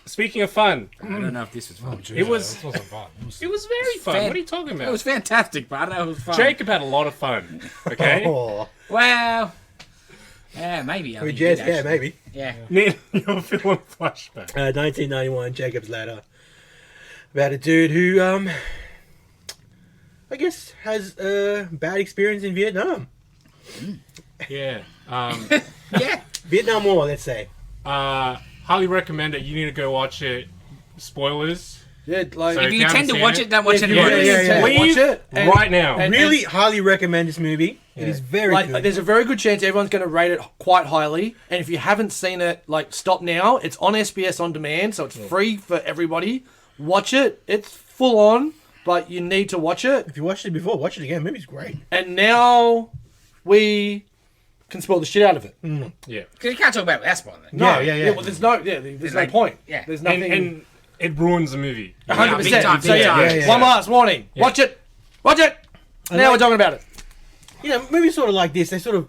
[SPEAKER 1] speaking of fun,
[SPEAKER 2] I don't know if this was fun.
[SPEAKER 1] it was
[SPEAKER 3] This wasn't fun.
[SPEAKER 1] it was very fun.
[SPEAKER 2] fan-
[SPEAKER 1] What are you talking
[SPEAKER 2] It
[SPEAKER 1] about?
[SPEAKER 2] was fantastic, but I don't know if it was fun.
[SPEAKER 1] Jacob had a lot of fun. Okay,
[SPEAKER 5] Oh,
[SPEAKER 2] Well, yeah, maybe. I
[SPEAKER 5] we
[SPEAKER 2] mean,
[SPEAKER 5] just,
[SPEAKER 2] he
[SPEAKER 5] yeah,
[SPEAKER 2] did
[SPEAKER 5] maybe.
[SPEAKER 2] Yeah.
[SPEAKER 1] Neil, your film Flashback.
[SPEAKER 5] 1991, Jacob's Ladder. About a dude who, I guess, has a bad experience in Vietnam.
[SPEAKER 1] Yeah.
[SPEAKER 2] Yeah.
[SPEAKER 5] Vietnam War, let's say.
[SPEAKER 1] Highly recommend it. You need to go watch it. Spoilers.
[SPEAKER 4] Yeah, like
[SPEAKER 1] So
[SPEAKER 2] If you
[SPEAKER 1] haven't
[SPEAKER 2] intend to
[SPEAKER 1] seen
[SPEAKER 2] watch it, don't watch
[SPEAKER 4] Yeah,
[SPEAKER 2] it
[SPEAKER 4] yeah,
[SPEAKER 2] anymore.
[SPEAKER 4] yeah.
[SPEAKER 1] Leave
[SPEAKER 4] Watch it and-
[SPEAKER 1] right now.
[SPEAKER 4] and-
[SPEAKER 5] Really highly recommend this movie. It is very
[SPEAKER 4] like,
[SPEAKER 5] good.
[SPEAKER 4] there's a very good chance everyone's going to rate it quite highly. And if you haven't seen it, like, stop now. It's on SBS On Demand, so it's free for everybody. Watch it. It's full on, but you need to watch it.
[SPEAKER 5] If you watched it before, watch it again. The movie's great.
[SPEAKER 4] And now we can spoil the shit out of it.
[SPEAKER 1] Yeah.
[SPEAKER 2] Because you can't talk about it without spoiling it.
[SPEAKER 5] No, yeah.
[SPEAKER 4] Well, there's no
[SPEAKER 2] like-
[SPEAKER 4] point.
[SPEAKER 2] yeah.
[SPEAKER 4] There's
[SPEAKER 1] And,
[SPEAKER 4] nothing.
[SPEAKER 1] and it ruins the movie.
[SPEAKER 4] 100%.
[SPEAKER 2] big time,
[SPEAKER 4] So
[SPEAKER 2] big
[SPEAKER 4] yeah,
[SPEAKER 2] time.
[SPEAKER 5] Yeah.
[SPEAKER 4] one last warning. Watch it. Watch it. Now we're talking about it.
[SPEAKER 5] You know, movies sort of like this, they sort of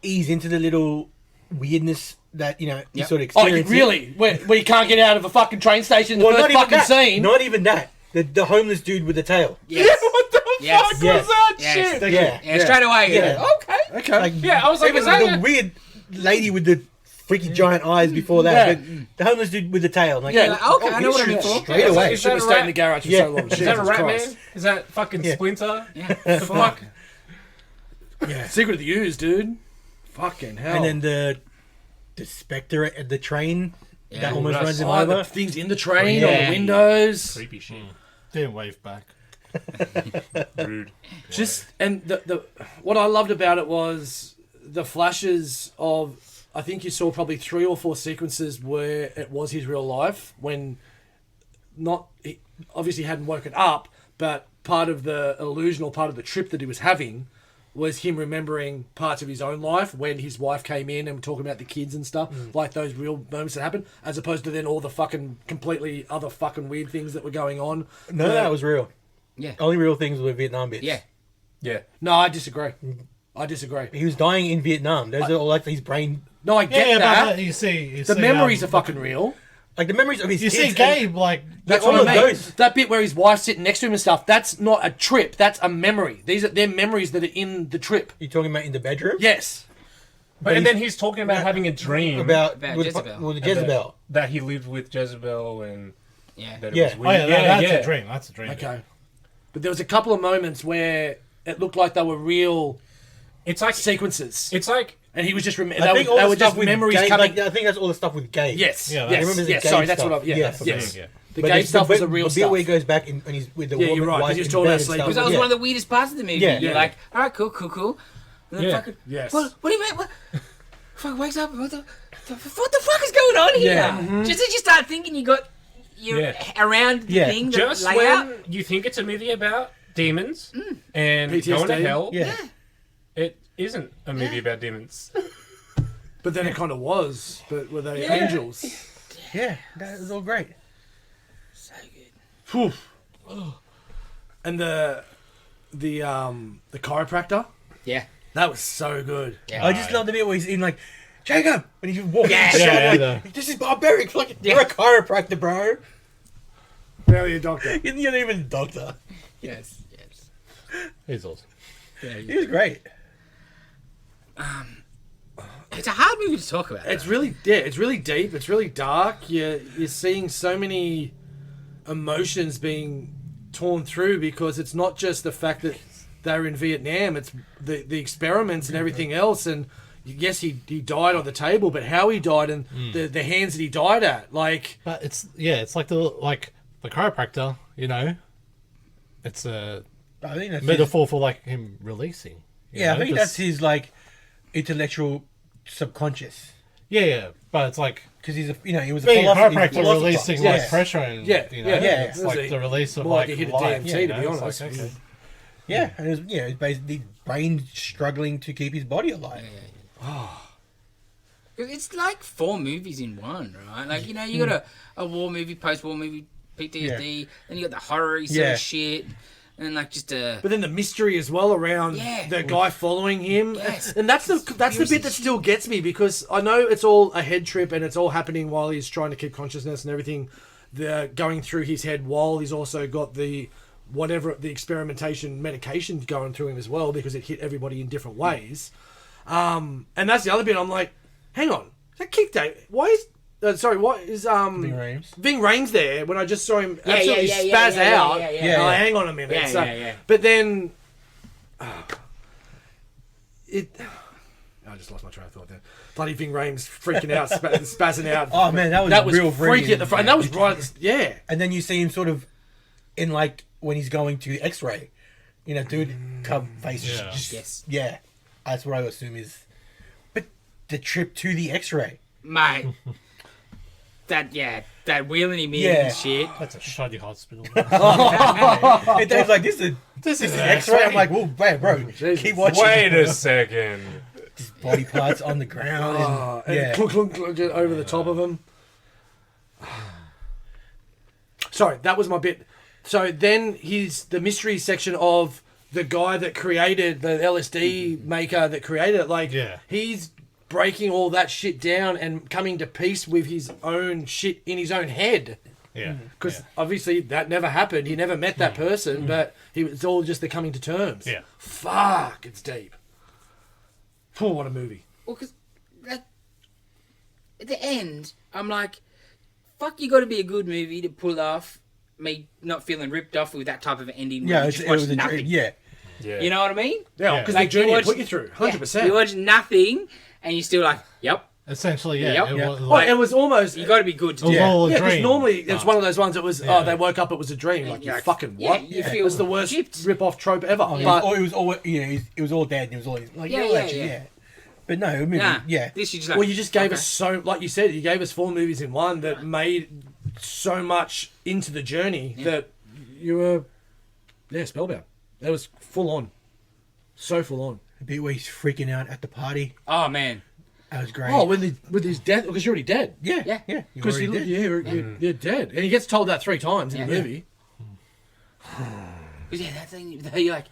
[SPEAKER 5] ease into the little weirdness that, you know, you
[SPEAKER 2] Yep.
[SPEAKER 5] sort of
[SPEAKER 4] Oh, you
[SPEAKER 5] experience.
[SPEAKER 4] really? Where you can't get out of a fucking train station in the
[SPEAKER 5] Well,
[SPEAKER 4] first
[SPEAKER 5] not even
[SPEAKER 4] fucking
[SPEAKER 5] that.
[SPEAKER 4] scene?
[SPEAKER 5] Not even that. The homeless dude with the tail.
[SPEAKER 2] Yes.
[SPEAKER 1] What the
[SPEAKER 2] Yes.
[SPEAKER 1] fuck
[SPEAKER 5] Yes.
[SPEAKER 1] was that
[SPEAKER 2] Yes.
[SPEAKER 1] shit?
[SPEAKER 5] Yeah.
[SPEAKER 2] Yeah, straight away.
[SPEAKER 5] Yeah.
[SPEAKER 2] Yeah. Okay.
[SPEAKER 4] Okay.
[SPEAKER 5] Like,
[SPEAKER 1] Yeah, I was like,
[SPEAKER 5] even
[SPEAKER 1] is that
[SPEAKER 5] the
[SPEAKER 1] a-
[SPEAKER 5] weird lady with the freaky giant eyes before that.
[SPEAKER 4] Yeah.
[SPEAKER 5] But the homeless dude with the tail. Like,
[SPEAKER 4] Yeah.
[SPEAKER 2] Like, okay, I know what I'm in
[SPEAKER 5] shit,
[SPEAKER 2] for.
[SPEAKER 5] Straight away.
[SPEAKER 1] Is
[SPEAKER 4] Should have
[SPEAKER 1] that a
[SPEAKER 4] stayed in
[SPEAKER 1] rat?
[SPEAKER 4] the garage for
[SPEAKER 5] Yeah.
[SPEAKER 4] so long.
[SPEAKER 1] Is that a
[SPEAKER 4] Jesus
[SPEAKER 1] rat
[SPEAKER 4] Christ.
[SPEAKER 1] man? Is that fucking
[SPEAKER 5] Yeah.
[SPEAKER 1] Splinter?
[SPEAKER 2] Yeah.
[SPEAKER 1] The fuck?
[SPEAKER 4] Secret of the Ooze, dude. Fucking hell.
[SPEAKER 5] And then the spectre at the train
[SPEAKER 2] Yeah.
[SPEAKER 5] that almost
[SPEAKER 1] that's-
[SPEAKER 5] runs him
[SPEAKER 4] oh, the
[SPEAKER 5] over.
[SPEAKER 4] things in the train,
[SPEAKER 2] Yeah.
[SPEAKER 4] on the windows.
[SPEAKER 1] Creepy shit.
[SPEAKER 3] Didn't wave back.
[SPEAKER 1] Rude.
[SPEAKER 4] Just and the what I loved about it was the flashes of. I think you saw probably 3 or 4 sequences where it was his real life when he obviously hadn't woken up, but part of the illusion or part of the trip that he was having was him remembering parts of his own life when his wife came in and talking about the kids and stuff, like those real moments that happened, as opposed to then all the fucking completely other fucking weird things that were going on.
[SPEAKER 5] No, that was real.
[SPEAKER 2] Yeah.
[SPEAKER 5] Only real things were Vietnam bits.
[SPEAKER 2] Yeah.
[SPEAKER 1] Yeah.
[SPEAKER 4] No, I disagree. I disagree.
[SPEAKER 5] He was dying in Vietnam. Those are all like his brain.
[SPEAKER 4] No, I get
[SPEAKER 3] Yeah,
[SPEAKER 4] that.
[SPEAKER 3] but you see,
[SPEAKER 4] The memories are fucking real.
[SPEAKER 5] Like the memories of his
[SPEAKER 3] You
[SPEAKER 5] kids.
[SPEAKER 3] see, Gabe, like
[SPEAKER 4] That's
[SPEAKER 5] all
[SPEAKER 4] what
[SPEAKER 5] of
[SPEAKER 4] I mean.
[SPEAKER 5] those.
[SPEAKER 4] That bit where his wife's sitting next to him and stuff, that's not a trip. That's a memory. They're memories that are in the trip.
[SPEAKER 5] You're talking about in the bedroom?
[SPEAKER 4] Yes.
[SPEAKER 1] But and then he's talking about having a dream
[SPEAKER 5] About
[SPEAKER 2] Jezebel.
[SPEAKER 5] with Jezebel.
[SPEAKER 1] that he lived with Jezebel and
[SPEAKER 2] Yeah.
[SPEAKER 1] that it
[SPEAKER 5] Yeah.
[SPEAKER 1] was
[SPEAKER 3] oh
[SPEAKER 1] weird.
[SPEAKER 3] yeah, that's a dream. That's a dream.
[SPEAKER 4] Okay. But there was a couple of moments where it looked like they were real
[SPEAKER 1] It's like
[SPEAKER 4] sequences.
[SPEAKER 1] It's like
[SPEAKER 4] And he was just
[SPEAKER 5] I think all
[SPEAKER 4] they
[SPEAKER 5] the
[SPEAKER 4] were
[SPEAKER 5] stuff
[SPEAKER 4] just
[SPEAKER 5] with
[SPEAKER 4] memories
[SPEAKER 5] Gabe,
[SPEAKER 4] coming.
[SPEAKER 5] like, I think that's all the stuff with Gabe.
[SPEAKER 4] Yes.
[SPEAKER 3] Yeah, I
[SPEAKER 4] yes.
[SPEAKER 5] remember the
[SPEAKER 4] yes.
[SPEAKER 5] Gabe
[SPEAKER 4] Sorry, that's
[SPEAKER 5] stuff.
[SPEAKER 4] what I. Yeah.
[SPEAKER 5] Yeah, for
[SPEAKER 4] yes.
[SPEAKER 5] me,
[SPEAKER 3] yeah.
[SPEAKER 4] The
[SPEAKER 5] But
[SPEAKER 4] Gabe
[SPEAKER 5] the
[SPEAKER 4] stuff was
[SPEAKER 5] bit-
[SPEAKER 4] the real
[SPEAKER 5] the bit
[SPEAKER 4] stuff.
[SPEAKER 5] where he goes back and he's with the
[SPEAKER 4] Yeah,
[SPEAKER 5] woman.
[SPEAKER 4] you're right, 'cause
[SPEAKER 5] wife
[SPEAKER 4] he was
[SPEAKER 5] in
[SPEAKER 4] talking
[SPEAKER 5] bed
[SPEAKER 4] about
[SPEAKER 5] and
[SPEAKER 4] sleep.
[SPEAKER 5] stuff.
[SPEAKER 2] Because that was
[SPEAKER 5] Yeah.
[SPEAKER 2] one of the weirdest parts of the movie.
[SPEAKER 5] Yeah.
[SPEAKER 2] You're
[SPEAKER 4] Yeah.
[SPEAKER 2] like, all right, cool. And then
[SPEAKER 1] Yeah.
[SPEAKER 2] fucking,
[SPEAKER 1] Yes.
[SPEAKER 2] what do you mean? What? Fuck wakes up. What the fuck is going on here?
[SPEAKER 4] Yeah.
[SPEAKER 2] Just as you start thinking, you're
[SPEAKER 1] Yeah.
[SPEAKER 2] around the
[SPEAKER 5] Yeah.
[SPEAKER 2] thing, the
[SPEAKER 1] just
[SPEAKER 2] layout.
[SPEAKER 1] when you think it's a movie about demons and
[SPEAKER 4] PTSD.
[SPEAKER 1] going to hell,
[SPEAKER 5] Yeah.
[SPEAKER 1] it isn't a movie about demons.
[SPEAKER 4] But then it kind of was. But were they
[SPEAKER 2] Yeah.
[SPEAKER 4] angels?
[SPEAKER 5] Yeah, that was all great.
[SPEAKER 2] So good.
[SPEAKER 4] Phew. And the chiropractor,
[SPEAKER 2] Yeah.
[SPEAKER 4] that was so good.
[SPEAKER 2] Yeah.
[SPEAKER 5] I just love the bit where he's in like, Jacob! And he's walking.
[SPEAKER 2] Yeah.
[SPEAKER 5] the
[SPEAKER 3] Yeah,
[SPEAKER 5] shop,
[SPEAKER 3] yeah,
[SPEAKER 5] like, this is barbaric. Like, you're a chiropractor, bro.
[SPEAKER 4] Barely a doctor.
[SPEAKER 5] You're not even a doctor.
[SPEAKER 2] Yes.
[SPEAKER 3] He's awesome.
[SPEAKER 5] He was great.
[SPEAKER 2] It's a hard movie to talk about.
[SPEAKER 4] It's
[SPEAKER 2] though.
[SPEAKER 4] really it's really deep. It's really dark. You're seeing so many emotions being torn through because it's not just the fact that they're in Vietnam. It's the experiments and everything else. And yes, he died on the table, but how he died and the hands that he died at, like
[SPEAKER 3] But it's like the chiropractor, you know. It's a
[SPEAKER 5] I think that's
[SPEAKER 3] metaphor for like him releasing. you
[SPEAKER 5] Yeah, I
[SPEAKER 3] know,
[SPEAKER 5] think
[SPEAKER 3] just-
[SPEAKER 5] that's his like intellectual subconscious
[SPEAKER 3] Yeah, but it's like
[SPEAKER 5] because he's he was a
[SPEAKER 3] being a
[SPEAKER 5] philosopher.
[SPEAKER 3] chiropractor releasing
[SPEAKER 5] Yeah.
[SPEAKER 3] like pressure and
[SPEAKER 4] Yeah,
[SPEAKER 3] you know,
[SPEAKER 4] yeah.
[SPEAKER 3] it's
[SPEAKER 4] Yeah.
[SPEAKER 3] like
[SPEAKER 4] It's
[SPEAKER 3] the release of
[SPEAKER 4] more
[SPEAKER 3] like
[SPEAKER 4] like a hit of
[SPEAKER 3] life.
[SPEAKER 4] DMT,
[SPEAKER 3] you
[SPEAKER 4] to be
[SPEAKER 3] know, it's
[SPEAKER 4] honest.
[SPEAKER 3] like, okay.
[SPEAKER 5] Yeah, and it was it's basically brain struggling to keep his body alive.
[SPEAKER 2] It's like 4 movies in one, right? Like, you got a war movie, post-war movie, PTSD, then you got the horror sort
[SPEAKER 5] Yeah.
[SPEAKER 2] of shit. and like just a.
[SPEAKER 4] But then the mystery as well around
[SPEAKER 2] Yeah.
[SPEAKER 4] the guy following him,
[SPEAKER 2] Yes.
[SPEAKER 4] and that's the bit that still gets me, because I know it's all a head trip and it's all happening while he's trying to keep consciousness and everything. The going through his head while he's also got the experimentation medication going through him as well, because it hit everybody in different ways. And that's the other bit. I'm like, hang on, that kick day. Why is what is
[SPEAKER 5] Ving Rhames.
[SPEAKER 4] Ving Rhames there when I just saw him absolutely spaz out?
[SPEAKER 2] Yeah.
[SPEAKER 4] I'm like, hang on a minute.
[SPEAKER 2] Yeah,
[SPEAKER 4] So-
[SPEAKER 2] yeah.
[SPEAKER 4] But then I just lost my train of thought there. Bloody Ving Rhames freaking out, spazzing out.
[SPEAKER 5] Oh man,
[SPEAKER 4] that was
[SPEAKER 5] real
[SPEAKER 4] freaky at the front. And that was right. Yeah.
[SPEAKER 5] And then you see him sort of in like when he's going to X-ray, dude, come face
[SPEAKER 3] Yeah.
[SPEAKER 5] just
[SPEAKER 2] Yes.
[SPEAKER 5] yeah. That's what I assume is. But the trip to the X-ray,
[SPEAKER 2] Mate. That wheeling him in
[SPEAKER 5] Yeah.
[SPEAKER 2] and shit.
[SPEAKER 3] That's a shoddy hospital.
[SPEAKER 5] and Dave's like, "This is
[SPEAKER 3] an
[SPEAKER 5] X-ray." I'm like, "Well, wait, bro,
[SPEAKER 4] Jesus.
[SPEAKER 5] keep watching."
[SPEAKER 1] Wait a second.
[SPEAKER 5] Just body parts on the ground.
[SPEAKER 4] And
[SPEAKER 5] yeah.
[SPEAKER 4] clunk, clunk, clunk, over the top of him. Sorry, that was my bit. So then the mystery section of the guy that created the LSD maker that created it. Like,
[SPEAKER 3] Yeah.
[SPEAKER 4] he's breaking all that shit down and coming to peace with his own shit in his own head.
[SPEAKER 3] Yeah.
[SPEAKER 4] Because obviously that never happened. He never met that person, but it's all just the coming to terms.
[SPEAKER 3] Yeah.
[SPEAKER 4] Fuck, it's deep. Oh, what a movie.
[SPEAKER 2] Well, because at the end, I'm like, fuck, you got to be a good movie to pull off me not feeling ripped off with that type of ending.
[SPEAKER 5] Yeah,
[SPEAKER 2] you
[SPEAKER 5] it
[SPEAKER 2] just
[SPEAKER 5] was
[SPEAKER 2] watch
[SPEAKER 5] a
[SPEAKER 2] nothing.
[SPEAKER 5] dream. Yeah.
[SPEAKER 1] Yeah.
[SPEAKER 2] You know what I mean?
[SPEAKER 4] Yeah, because
[SPEAKER 2] Like,
[SPEAKER 4] the journey
[SPEAKER 2] you
[SPEAKER 4] will put
[SPEAKER 2] watch-
[SPEAKER 4] you through,
[SPEAKER 2] Yeah.
[SPEAKER 4] 100%.
[SPEAKER 2] You watch nothing, and you're still like, yep.
[SPEAKER 3] Essentially, yeah.
[SPEAKER 2] Yep.
[SPEAKER 3] It
[SPEAKER 2] Yeah.
[SPEAKER 3] was
[SPEAKER 4] Oh,
[SPEAKER 3] like,
[SPEAKER 4] it was almost...
[SPEAKER 2] You got to be good to
[SPEAKER 3] it was
[SPEAKER 2] do.
[SPEAKER 3] all a
[SPEAKER 4] Yeah, because
[SPEAKER 3] dream.
[SPEAKER 4] normally it's one of those ones that was,
[SPEAKER 3] Yeah.
[SPEAKER 4] they woke up, it was a dream. Like, you
[SPEAKER 2] you're like,
[SPEAKER 4] fucking
[SPEAKER 2] yeah,
[SPEAKER 4] what?
[SPEAKER 2] you
[SPEAKER 4] It
[SPEAKER 2] feel
[SPEAKER 4] was the worst
[SPEAKER 2] gypped.
[SPEAKER 4] rip-off trope ever.
[SPEAKER 5] It
[SPEAKER 4] But
[SPEAKER 5] was all it was all dead, and it was all like,
[SPEAKER 2] Yeah,
[SPEAKER 5] yeah,
[SPEAKER 2] yeah,
[SPEAKER 5] legend,
[SPEAKER 2] yeah.
[SPEAKER 5] yeah. But no, I mean,
[SPEAKER 2] Nah,
[SPEAKER 5] yeah.
[SPEAKER 2] This you just like,
[SPEAKER 4] well, you just gave
[SPEAKER 2] okay.
[SPEAKER 4] us so, like you said, you gave us 4 movies in one that made so much into the journey that you were, spellbound. That was full on. So full on.
[SPEAKER 5] The bit where he's freaking out at the party.
[SPEAKER 2] Oh, man.
[SPEAKER 5] That was great.
[SPEAKER 4] Oh, with his death, because you're already dead.
[SPEAKER 5] yeah,
[SPEAKER 2] Yeah.
[SPEAKER 5] yeah. You
[SPEAKER 4] Because
[SPEAKER 5] already did.
[SPEAKER 4] you're dead. And he gets told that 3 times in the
[SPEAKER 2] Yeah.
[SPEAKER 4] movie.
[SPEAKER 2] Because, yeah, that thing, you're like,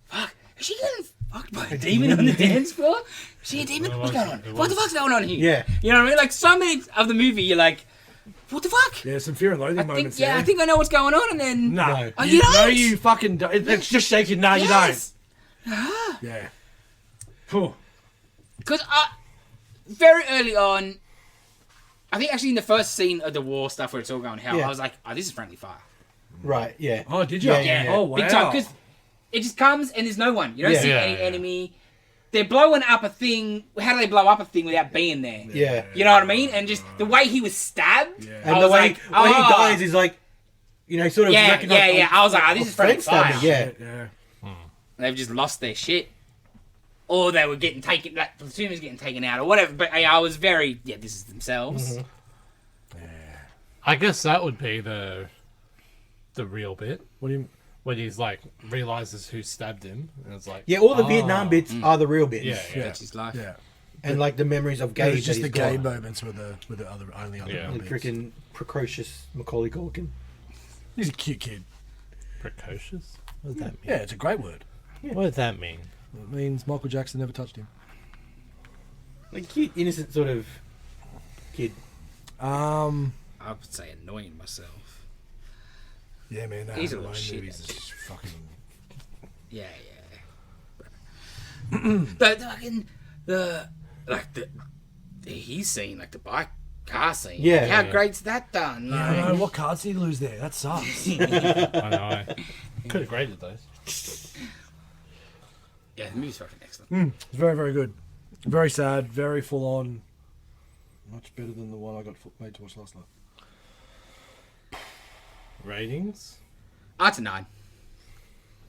[SPEAKER 2] fuck, is she getting fucked by a demon on the dance floor? Is she a demon? What's going on? What the fuck's going on here?
[SPEAKER 5] Yeah.
[SPEAKER 2] You know what I mean? Like, so many of the movie, you're like, what the fuck?
[SPEAKER 4] Yeah, some fear and loathing moments there.
[SPEAKER 2] I think I know what's going on, and then...
[SPEAKER 4] No.
[SPEAKER 5] No.
[SPEAKER 2] Oh, you
[SPEAKER 4] No,
[SPEAKER 2] don't?
[SPEAKER 4] you fucking don't. It's just shaking. No,
[SPEAKER 2] Yes.
[SPEAKER 4] you don't. Yeah. Phew.
[SPEAKER 2] Because very early on, I think actually in the first scene of the war stuff where it's all going hell,
[SPEAKER 5] Yeah.
[SPEAKER 2] I was like, oh, this is friendly fire.
[SPEAKER 5] Right, yeah.
[SPEAKER 4] Oh, did you?
[SPEAKER 5] Yeah, yeah, yeah.
[SPEAKER 4] Oh, wow.
[SPEAKER 2] Big time. Because it just comes and there's no one. You don't
[SPEAKER 5] Yeah.
[SPEAKER 2] see
[SPEAKER 3] Yeah,
[SPEAKER 2] any
[SPEAKER 3] yeah.
[SPEAKER 2] enemy. They're blowing up a thing. How do they blow up a thing without being there?
[SPEAKER 5] Yeah.
[SPEAKER 2] You know what I mean? And just the way he was stabbed,
[SPEAKER 4] Yeah.
[SPEAKER 5] And
[SPEAKER 2] I
[SPEAKER 5] the
[SPEAKER 2] was
[SPEAKER 5] way,
[SPEAKER 2] like,
[SPEAKER 5] the way he
[SPEAKER 2] oh.
[SPEAKER 5] dies is like, sort of
[SPEAKER 2] Yeah,
[SPEAKER 5] recognize-
[SPEAKER 2] yeah. I was like, oh, this is friendly
[SPEAKER 5] friend
[SPEAKER 2] fire.
[SPEAKER 5] stabbing, yeah.
[SPEAKER 4] Yeah.
[SPEAKER 2] They've just lost their shit. Or they were getting taken, that platoon was getting taken out or whatever. But I was very, this is themselves.
[SPEAKER 5] Mm-hmm.
[SPEAKER 3] I guess that would be the real bit.
[SPEAKER 4] What do you?
[SPEAKER 3] When he's like, realizes who stabbed him. And it's like,
[SPEAKER 5] Yeah, all the Vietnam bits are the real bits.
[SPEAKER 3] yeah, yeah.
[SPEAKER 2] That's his life.
[SPEAKER 4] Yeah.
[SPEAKER 5] And like the memories of Gabe.
[SPEAKER 4] It's just the
[SPEAKER 5] that he's
[SPEAKER 4] gay
[SPEAKER 5] got.
[SPEAKER 4] moments with the only other.
[SPEAKER 3] Yeah.
[SPEAKER 5] And freaking precocious Macaulay Culkin.
[SPEAKER 4] He's a cute kid.
[SPEAKER 3] Precocious? What does that mean?
[SPEAKER 4] Yeah, it's a great word.
[SPEAKER 3] What does that mean?
[SPEAKER 4] It means Michael Jackson never touched him.
[SPEAKER 5] Like cute, innocent sort of kid.
[SPEAKER 2] I would say annoying myself.
[SPEAKER 4] Yeah, man.
[SPEAKER 2] He's a
[SPEAKER 4] Home
[SPEAKER 2] little
[SPEAKER 4] Alone
[SPEAKER 2] shit.
[SPEAKER 4] movies is fucking.
[SPEAKER 2] Yeah. the he's scene, like the bike car scene.
[SPEAKER 5] Yeah.
[SPEAKER 2] Like, how
[SPEAKER 3] Yeah.
[SPEAKER 2] great's that done?
[SPEAKER 4] I
[SPEAKER 2] Like,
[SPEAKER 4] know. What cards did he lose there? That sucks.
[SPEAKER 3] I know. Could have graded those.
[SPEAKER 2] yeah, the movie's fucking excellent.
[SPEAKER 4] It's very, very good. Very sad. Very full on. Much better than the one I got made to watch last night.
[SPEAKER 3] Ratings?
[SPEAKER 2] It's a 9.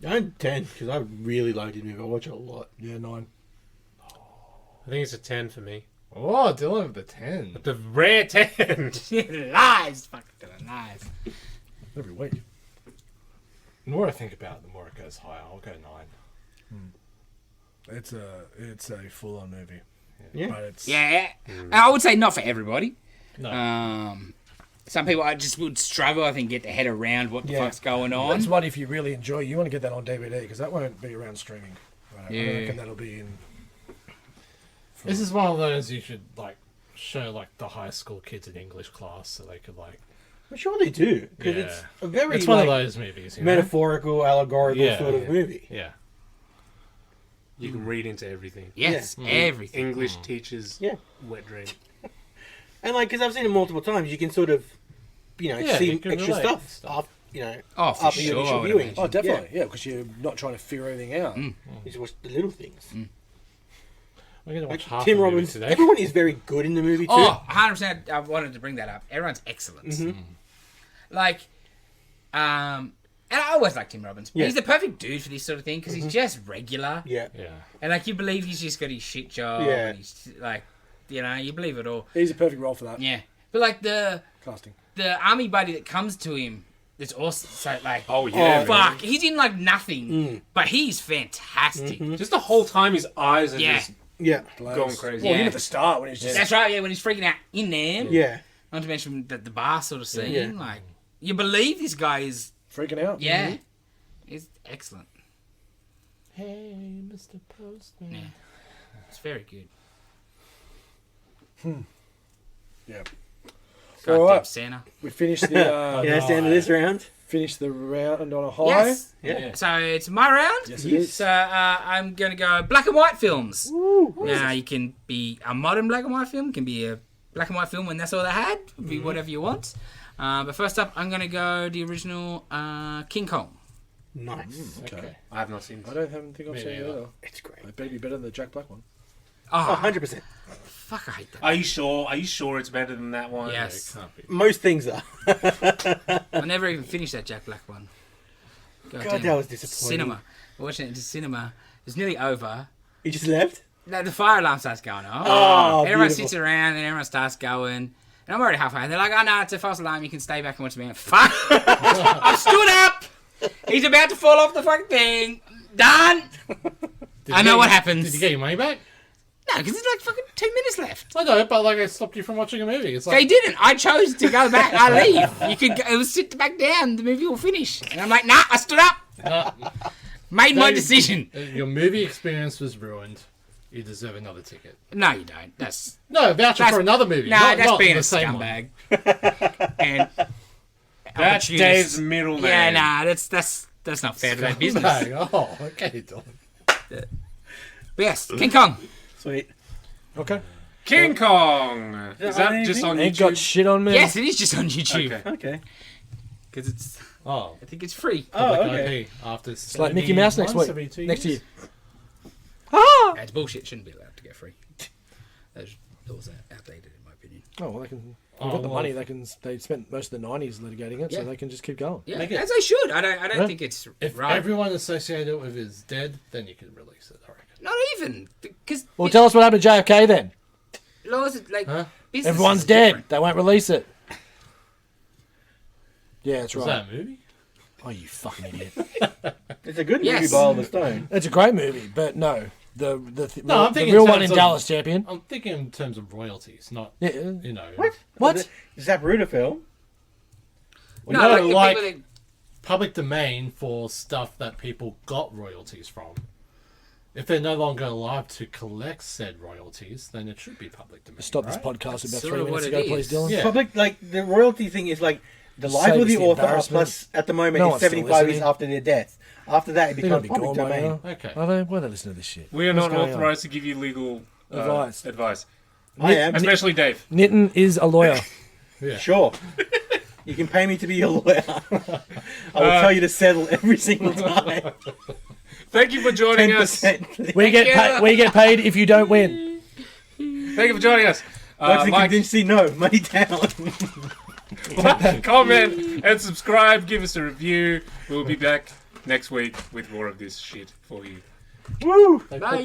[SPEAKER 5] I'm 10 because I really liked the movie. I watch it a lot.
[SPEAKER 4] Yeah, 9.
[SPEAKER 1] I think it's a 10 for me.
[SPEAKER 3] Oh, Dylan with the 10.
[SPEAKER 1] The rare 10.
[SPEAKER 2] lies, fucking lies.
[SPEAKER 4] Every week.
[SPEAKER 3] The more I think about it, the more it goes higher. I'll go 9.
[SPEAKER 4] It's a full on movie.
[SPEAKER 5] Yeah.
[SPEAKER 4] But it's
[SPEAKER 2] Yeah, and I would say not for everybody.
[SPEAKER 3] No.
[SPEAKER 2] some people I just would struggle, I think, get their head around what the
[SPEAKER 4] Yeah.
[SPEAKER 2] fuck's going on.
[SPEAKER 4] That's one if you really enjoy. You want to get that on DVD because that won't be around streaming. I
[SPEAKER 2] Yeah.
[SPEAKER 4] reckon that'll be in.
[SPEAKER 3] This is one of those you should like show like the high school kids in English class so they could like.
[SPEAKER 5] I'm sure they do because
[SPEAKER 3] Yeah.
[SPEAKER 5] it's a very
[SPEAKER 3] It's one of
[SPEAKER 5] like,
[SPEAKER 3] those movies, you know?
[SPEAKER 5] metaphorical, allegorical
[SPEAKER 3] Yeah.
[SPEAKER 5] sort of movie.
[SPEAKER 3] Yeah.
[SPEAKER 1] You can read into everything.
[SPEAKER 2] Yes, everything.
[SPEAKER 1] English teachers,
[SPEAKER 5] Yeah.
[SPEAKER 1] wet dream.
[SPEAKER 5] And like, because I've seen it multiple times, you can sort of,
[SPEAKER 3] Yeah,
[SPEAKER 5] see
[SPEAKER 3] you can
[SPEAKER 5] extra
[SPEAKER 3] relate
[SPEAKER 5] stuff.
[SPEAKER 3] stuff.
[SPEAKER 2] Oh, for
[SPEAKER 5] after your
[SPEAKER 2] sure.
[SPEAKER 5] initial
[SPEAKER 2] I would
[SPEAKER 5] viewing.
[SPEAKER 2] imagine.
[SPEAKER 4] Oh, definitely. Yeah, because you're not trying to figure everything out.
[SPEAKER 5] You just watch the little things.
[SPEAKER 3] We're gonna watch half
[SPEAKER 5] Tim
[SPEAKER 3] the movie
[SPEAKER 5] Robbins.
[SPEAKER 3] today.
[SPEAKER 5] Everyone is very good in the movie too.
[SPEAKER 2] Oh, 100%. I wanted to bring that up. Everyone's excellent. Like, and I always like Tim Robbins.
[SPEAKER 5] Yeah.
[SPEAKER 2] He's the perfect dude for this sort of thing because he's just regular.
[SPEAKER 5] Yeah.
[SPEAKER 3] Yeah.
[SPEAKER 2] And, like, you believe he's just got his shit job.
[SPEAKER 5] Yeah.
[SPEAKER 2] And he's, like, you believe it all.
[SPEAKER 4] He's a perfect role for that
[SPEAKER 2] Yeah. But, like, the
[SPEAKER 4] casting.
[SPEAKER 2] army buddy that comes to him, that's awesome. So, like,
[SPEAKER 1] Oh, yeah. man.
[SPEAKER 2] fuck. He's in, like, nothing. But he's fantastic.
[SPEAKER 1] Just the whole time his eyes are
[SPEAKER 2] Yeah.
[SPEAKER 1] just
[SPEAKER 5] Yeah.
[SPEAKER 1] going crazy.
[SPEAKER 4] Well,
[SPEAKER 2] Yeah.
[SPEAKER 4] even at the start when he's just
[SPEAKER 2] That's right, yeah, when he's freaking out in there.
[SPEAKER 5] Yeah.
[SPEAKER 2] Not to mention the bar sort of scene.
[SPEAKER 5] Yeah.
[SPEAKER 2] Like, you believe this guy is,
[SPEAKER 4] freaking out.
[SPEAKER 2] yeah, is excellent.
[SPEAKER 3] Hey, Mr. Postman.
[SPEAKER 2] Yeah. It's very good.
[SPEAKER 4] Yeah.
[SPEAKER 2] Goddamn
[SPEAKER 4] Alright.
[SPEAKER 2] Santa.
[SPEAKER 4] We finished the
[SPEAKER 5] Yeah, that's the end of this round.
[SPEAKER 4] finished the round on a high.
[SPEAKER 2] Yes.
[SPEAKER 5] Yeah.
[SPEAKER 2] So it's my round.
[SPEAKER 4] Yes, it is.
[SPEAKER 2] So I'm going to go black and white films. Now, you can be a modern black and white film, can be a black and white film when that's all they had, be whatever you want. But first up, I'm going to go the original King Kong.
[SPEAKER 5] Nice.
[SPEAKER 4] Okay.
[SPEAKER 1] I have not seen
[SPEAKER 4] I
[SPEAKER 1] this.
[SPEAKER 4] don't think I've
[SPEAKER 3] Me
[SPEAKER 4] seen it
[SPEAKER 3] neither.
[SPEAKER 4] either.
[SPEAKER 5] It's great.
[SPEAKER 4] It better be better than the Jack Black one.
[SPEAKER 2] Oh,
[SPEAKER 5] 100%.
[SPEAKER 2] fuck, I hate that.
[SPEAKER 1] Are you sure? Are you sure it's better than that one?
[SPEAKER 2] Yes.
[SPEAKER 3] Can't be.
[SPEAKER 5] Most things are.
[SPEAKER 2] I never even finished that Jack Black one.
[SPEAKER 5] God,
[SPEAKER 2] damn.
[SPEAKER 5] that was disappointing.
[SPEAKER 2] Cinema. Watching it into cinema. It's nearly over.
[SPEAKER 5] You just left?
[SPEAKER 2] No, the fire alarm starts going off.
[SPEAKER 5] Oh,
[SPEAKER 2] Everyone
[SPEAKER 5] beautiful.
[SPEAKER 2] sits around and everyone starts going. And I'm already halfway. And they're like, oh no, it's a false alarm. You can stay back and watch the movie. Fuck! I stood up! He's about to fall off the fucking thing. Done! I know what happens.
[SPEAKER 3] Did you get your money back?
[SPEAKER 2] No, because it's like fucking 2 minutes left.
[SPEAKER 3] I know, but like I stopped you from watching a movie. It's
[SPEAKER 2] They
[SPEAKER 3] like
[SPEAKER 2] didn't. I chose to go back. I leave. You could go, it was sit back down. The movie will finish. And I'm like, nah, I stood up. Made my
[SPEAKER 3] They-
[SPEAKER 2] decision.
[SPEAKER 3] your movie experience was ruined. You deserve another ticket.
[SPEAKER 2] No, you don't. That's
[SPEAKER 3] No, voucher
[SPEAKER 2] That's-
[SPEAKER 3] for another movie.
[SPEAKER 2] nah,
[SPEAKER 3] not,
[SPEAKER 2] that's
[SPEAKER 3] not
[SPEAKER 2] being
[SPEAKER 3] the
[SPEAKER 2] a
[SPEAKER 3] same
[SPEAKER 2] scumbag.
[SPEAKER 3] One.
[SPEAKER 2] And
[SPEAKER 1] That's
[SPEAKER 2] opportunist.
[SPEAKER 1] Dave's middle name.
[SPEAKER 2] Yeah, nah, that's not fair to that business.
[SPEAKER 3] Scumbag. Oh, okay, Dylan.
[SPEAKER 2] But yes, King Kong.
[SPEAKER 5] Sweet.
[SPEAKER 4] Okay.
[SPEAKER 1] King Kong. Is
[SPEAKER 5] on
[SPEAKER 1] that just
[SPEAKER 5] anything?
[SPEAKER 1] on
[SPEAKER 4] Ain't got
[SPEAKER 1] YouTube?
[SPEAKER 4] shit on me.
[SPEAKER 2] Yes, it is just on YouTube
[SPEAKER 1] Okay.
[SPEAKER 5] Okay.
[SPEAKER 2] because it's.
[SPEAKER 3] Oh,
[SPEAKER 2] I think it's free.
[SPEAKER 3] public
[SPEAKER 5] okay.
[SPEAKER 3] IP after
[SPEAKER 4] It's like Mickey Mouse next week. Next year.
[SPEAKER 2] Yeah, it's bullshit. Shouldn't be allowed to go free. Those laws are outdated, in my opinion.
[SPEAKER 4] Oh well, they can.
[SPEAKER 3] Oh,
[SPEAKER 4] They've got the
[SPEAKER 3] well.
[SPEAKER 4] money. They spent most of the '90s litigating it,
[SPEAKER 2] Yeah.
[SPEAKER 4] so they can just keep going.
[SPEAKER 2] Yeah,
[SPEAKER 3] Make it-
[SPEAKER 2] as they should. I don't
[SPEAKER 4] Yeah.
[SPEAKER 2] think it's
[SPEAKER 3] If
[SPEAKER 2] right.
[SPEAKER 3] everyone associated with it is dead, then you can release it, I reckon.
[SPEAKER 2] Not even because
[SPEAKER 4] Well, tell us what happened to JFK then.
[SPEAKER 2] laws like
[SPEAKER 3] Huh?
[SPEAKER 2] business
[SPEAKER 4] Everyone's
[SPEAKER 2] is
[SPEAKER 4] dead.
[SPEAKER 2] different.
[SPEAKER 4] They won't release it. Yeah, that's
[SPEAKER 3] Was
[SPEAKER 4] right.
[SPEAKER 3] that a movie?
[SPEAKER 4] Oh, you fucking idiot!
[SPEAKER 5] It's a good
[SPEAKER 2] Yes.
[SPEAKER 5] movie by Oliver Stone.
[SPEAKER 4] It's a great movie, but no, the
[SPEAKER 3] No, I'm
[SPEAKER 4] the
[SPEAKER 3] thinking
[SPEAKER 4] real
[SPEAKER 3] in
[SPEAKER 4] one in
[SPEAKER 3] terms of-
[SPEAKER 4] Dallas Champion.
[SPEAKER 3] I'm thinking in terms of royalties, not,
[SPEAKER 4] Yeah.
[SPEAKER 3] you know.
[SPEAKER 4] What?
[SPEAKER 5] The Zapruder film.
[SPEAKER 2] No,
[SPEAKER 3] No,
[SPEAKER 2] like, the
[SPEAKER 3] like-
[SPEAKER 2] people that,
[SPEAKER 3] Public domain for stuff that people got royalties from. If they're no longer alive to collect said royalties, then it should be public domain.
[SPEAKER 4] Stop this
[SPEAKER 3] right?
[SPEAKER 4] podcast about
[SPEAKER 2] sort
[SPEAKER 4] 3
[SPEAKER 2] of
[SPEAKER 4] minutes
[SPEAKER 2] what
[SPEAKER 4] ago,
[SPEAKER 2] it
[SPEAKER 4] please,
[SPEAKER 2] is.
[SPEAKER 4] Dylan.
[SPEAKER 3] Yeah.
[SPEAKER 5] Public, like, the royalty thing is like the life
[SPEAKER 4] Save
[SPEAKER 5] of
[SPEAKER 4] us
[SPEAKER 5] the
[SPEAKER 4] the
[SPEAKER 5] author
[SPEAKER 4] embarrassment.
[SPEAKER 5] plus at the moment
[SPEAKER 4] No
[SPEAKER 5] it's
[SPEAKER 4] one's still
[SPEAKER 5] 75 years
[SPEAKER 4] listening.
[SPEAKER 5] after their death. After that, it
[SPEAKER 4] They're gonna
[SPEAKER 5] becomes
[SPEAKER 4] be
[SPEAKER 5] public
[SPEAKER 4] gone by
[SPEAKER 5] domain.
[SPEAKER 4] now.
[SPEAKER 3] Okay.
[SPEAKER 4] Why are they listening to this shit?
[SPEAKER 1] We are
[SPEAKER 4] What's
[SPEAKER 1] not
[SPEAKER 4] going on?
[SPEAKER 1] authorized to give you legal
[SPEAKER 4] Advice.
[SPEAKER 1] advice.
[SPEAKER 5] I am.
[SPEAKER 1] Especially Dave.
[SPEAKER 4] Nitin is a lawyer.
[SPEAKER 3] Yeah.
[SPEAKER 5] Sure. You can pay me to be your lawyer. I will tell you to settle every single time.
[SPEAKER 1] Thank you for joining us.
[SPEAKER 5] 10%.
[SPEAKER 4] we get paid if you don't win.
[SPEAKER 1] Thank you for joining us.
[SPEAKER 5] Like the
[SPEAKER 1] Like,
[SPEAKER 5] contingency, no. Money down.
[SPEAKER 1] like, comment, and subscribe. Give us a review. We'll be back next week with more of this shit for you.
[SPEAKER 5] Woo!
[SPEAKER 3] They
[SPEAKER 2] Bye.
[SPEAKER 3] put the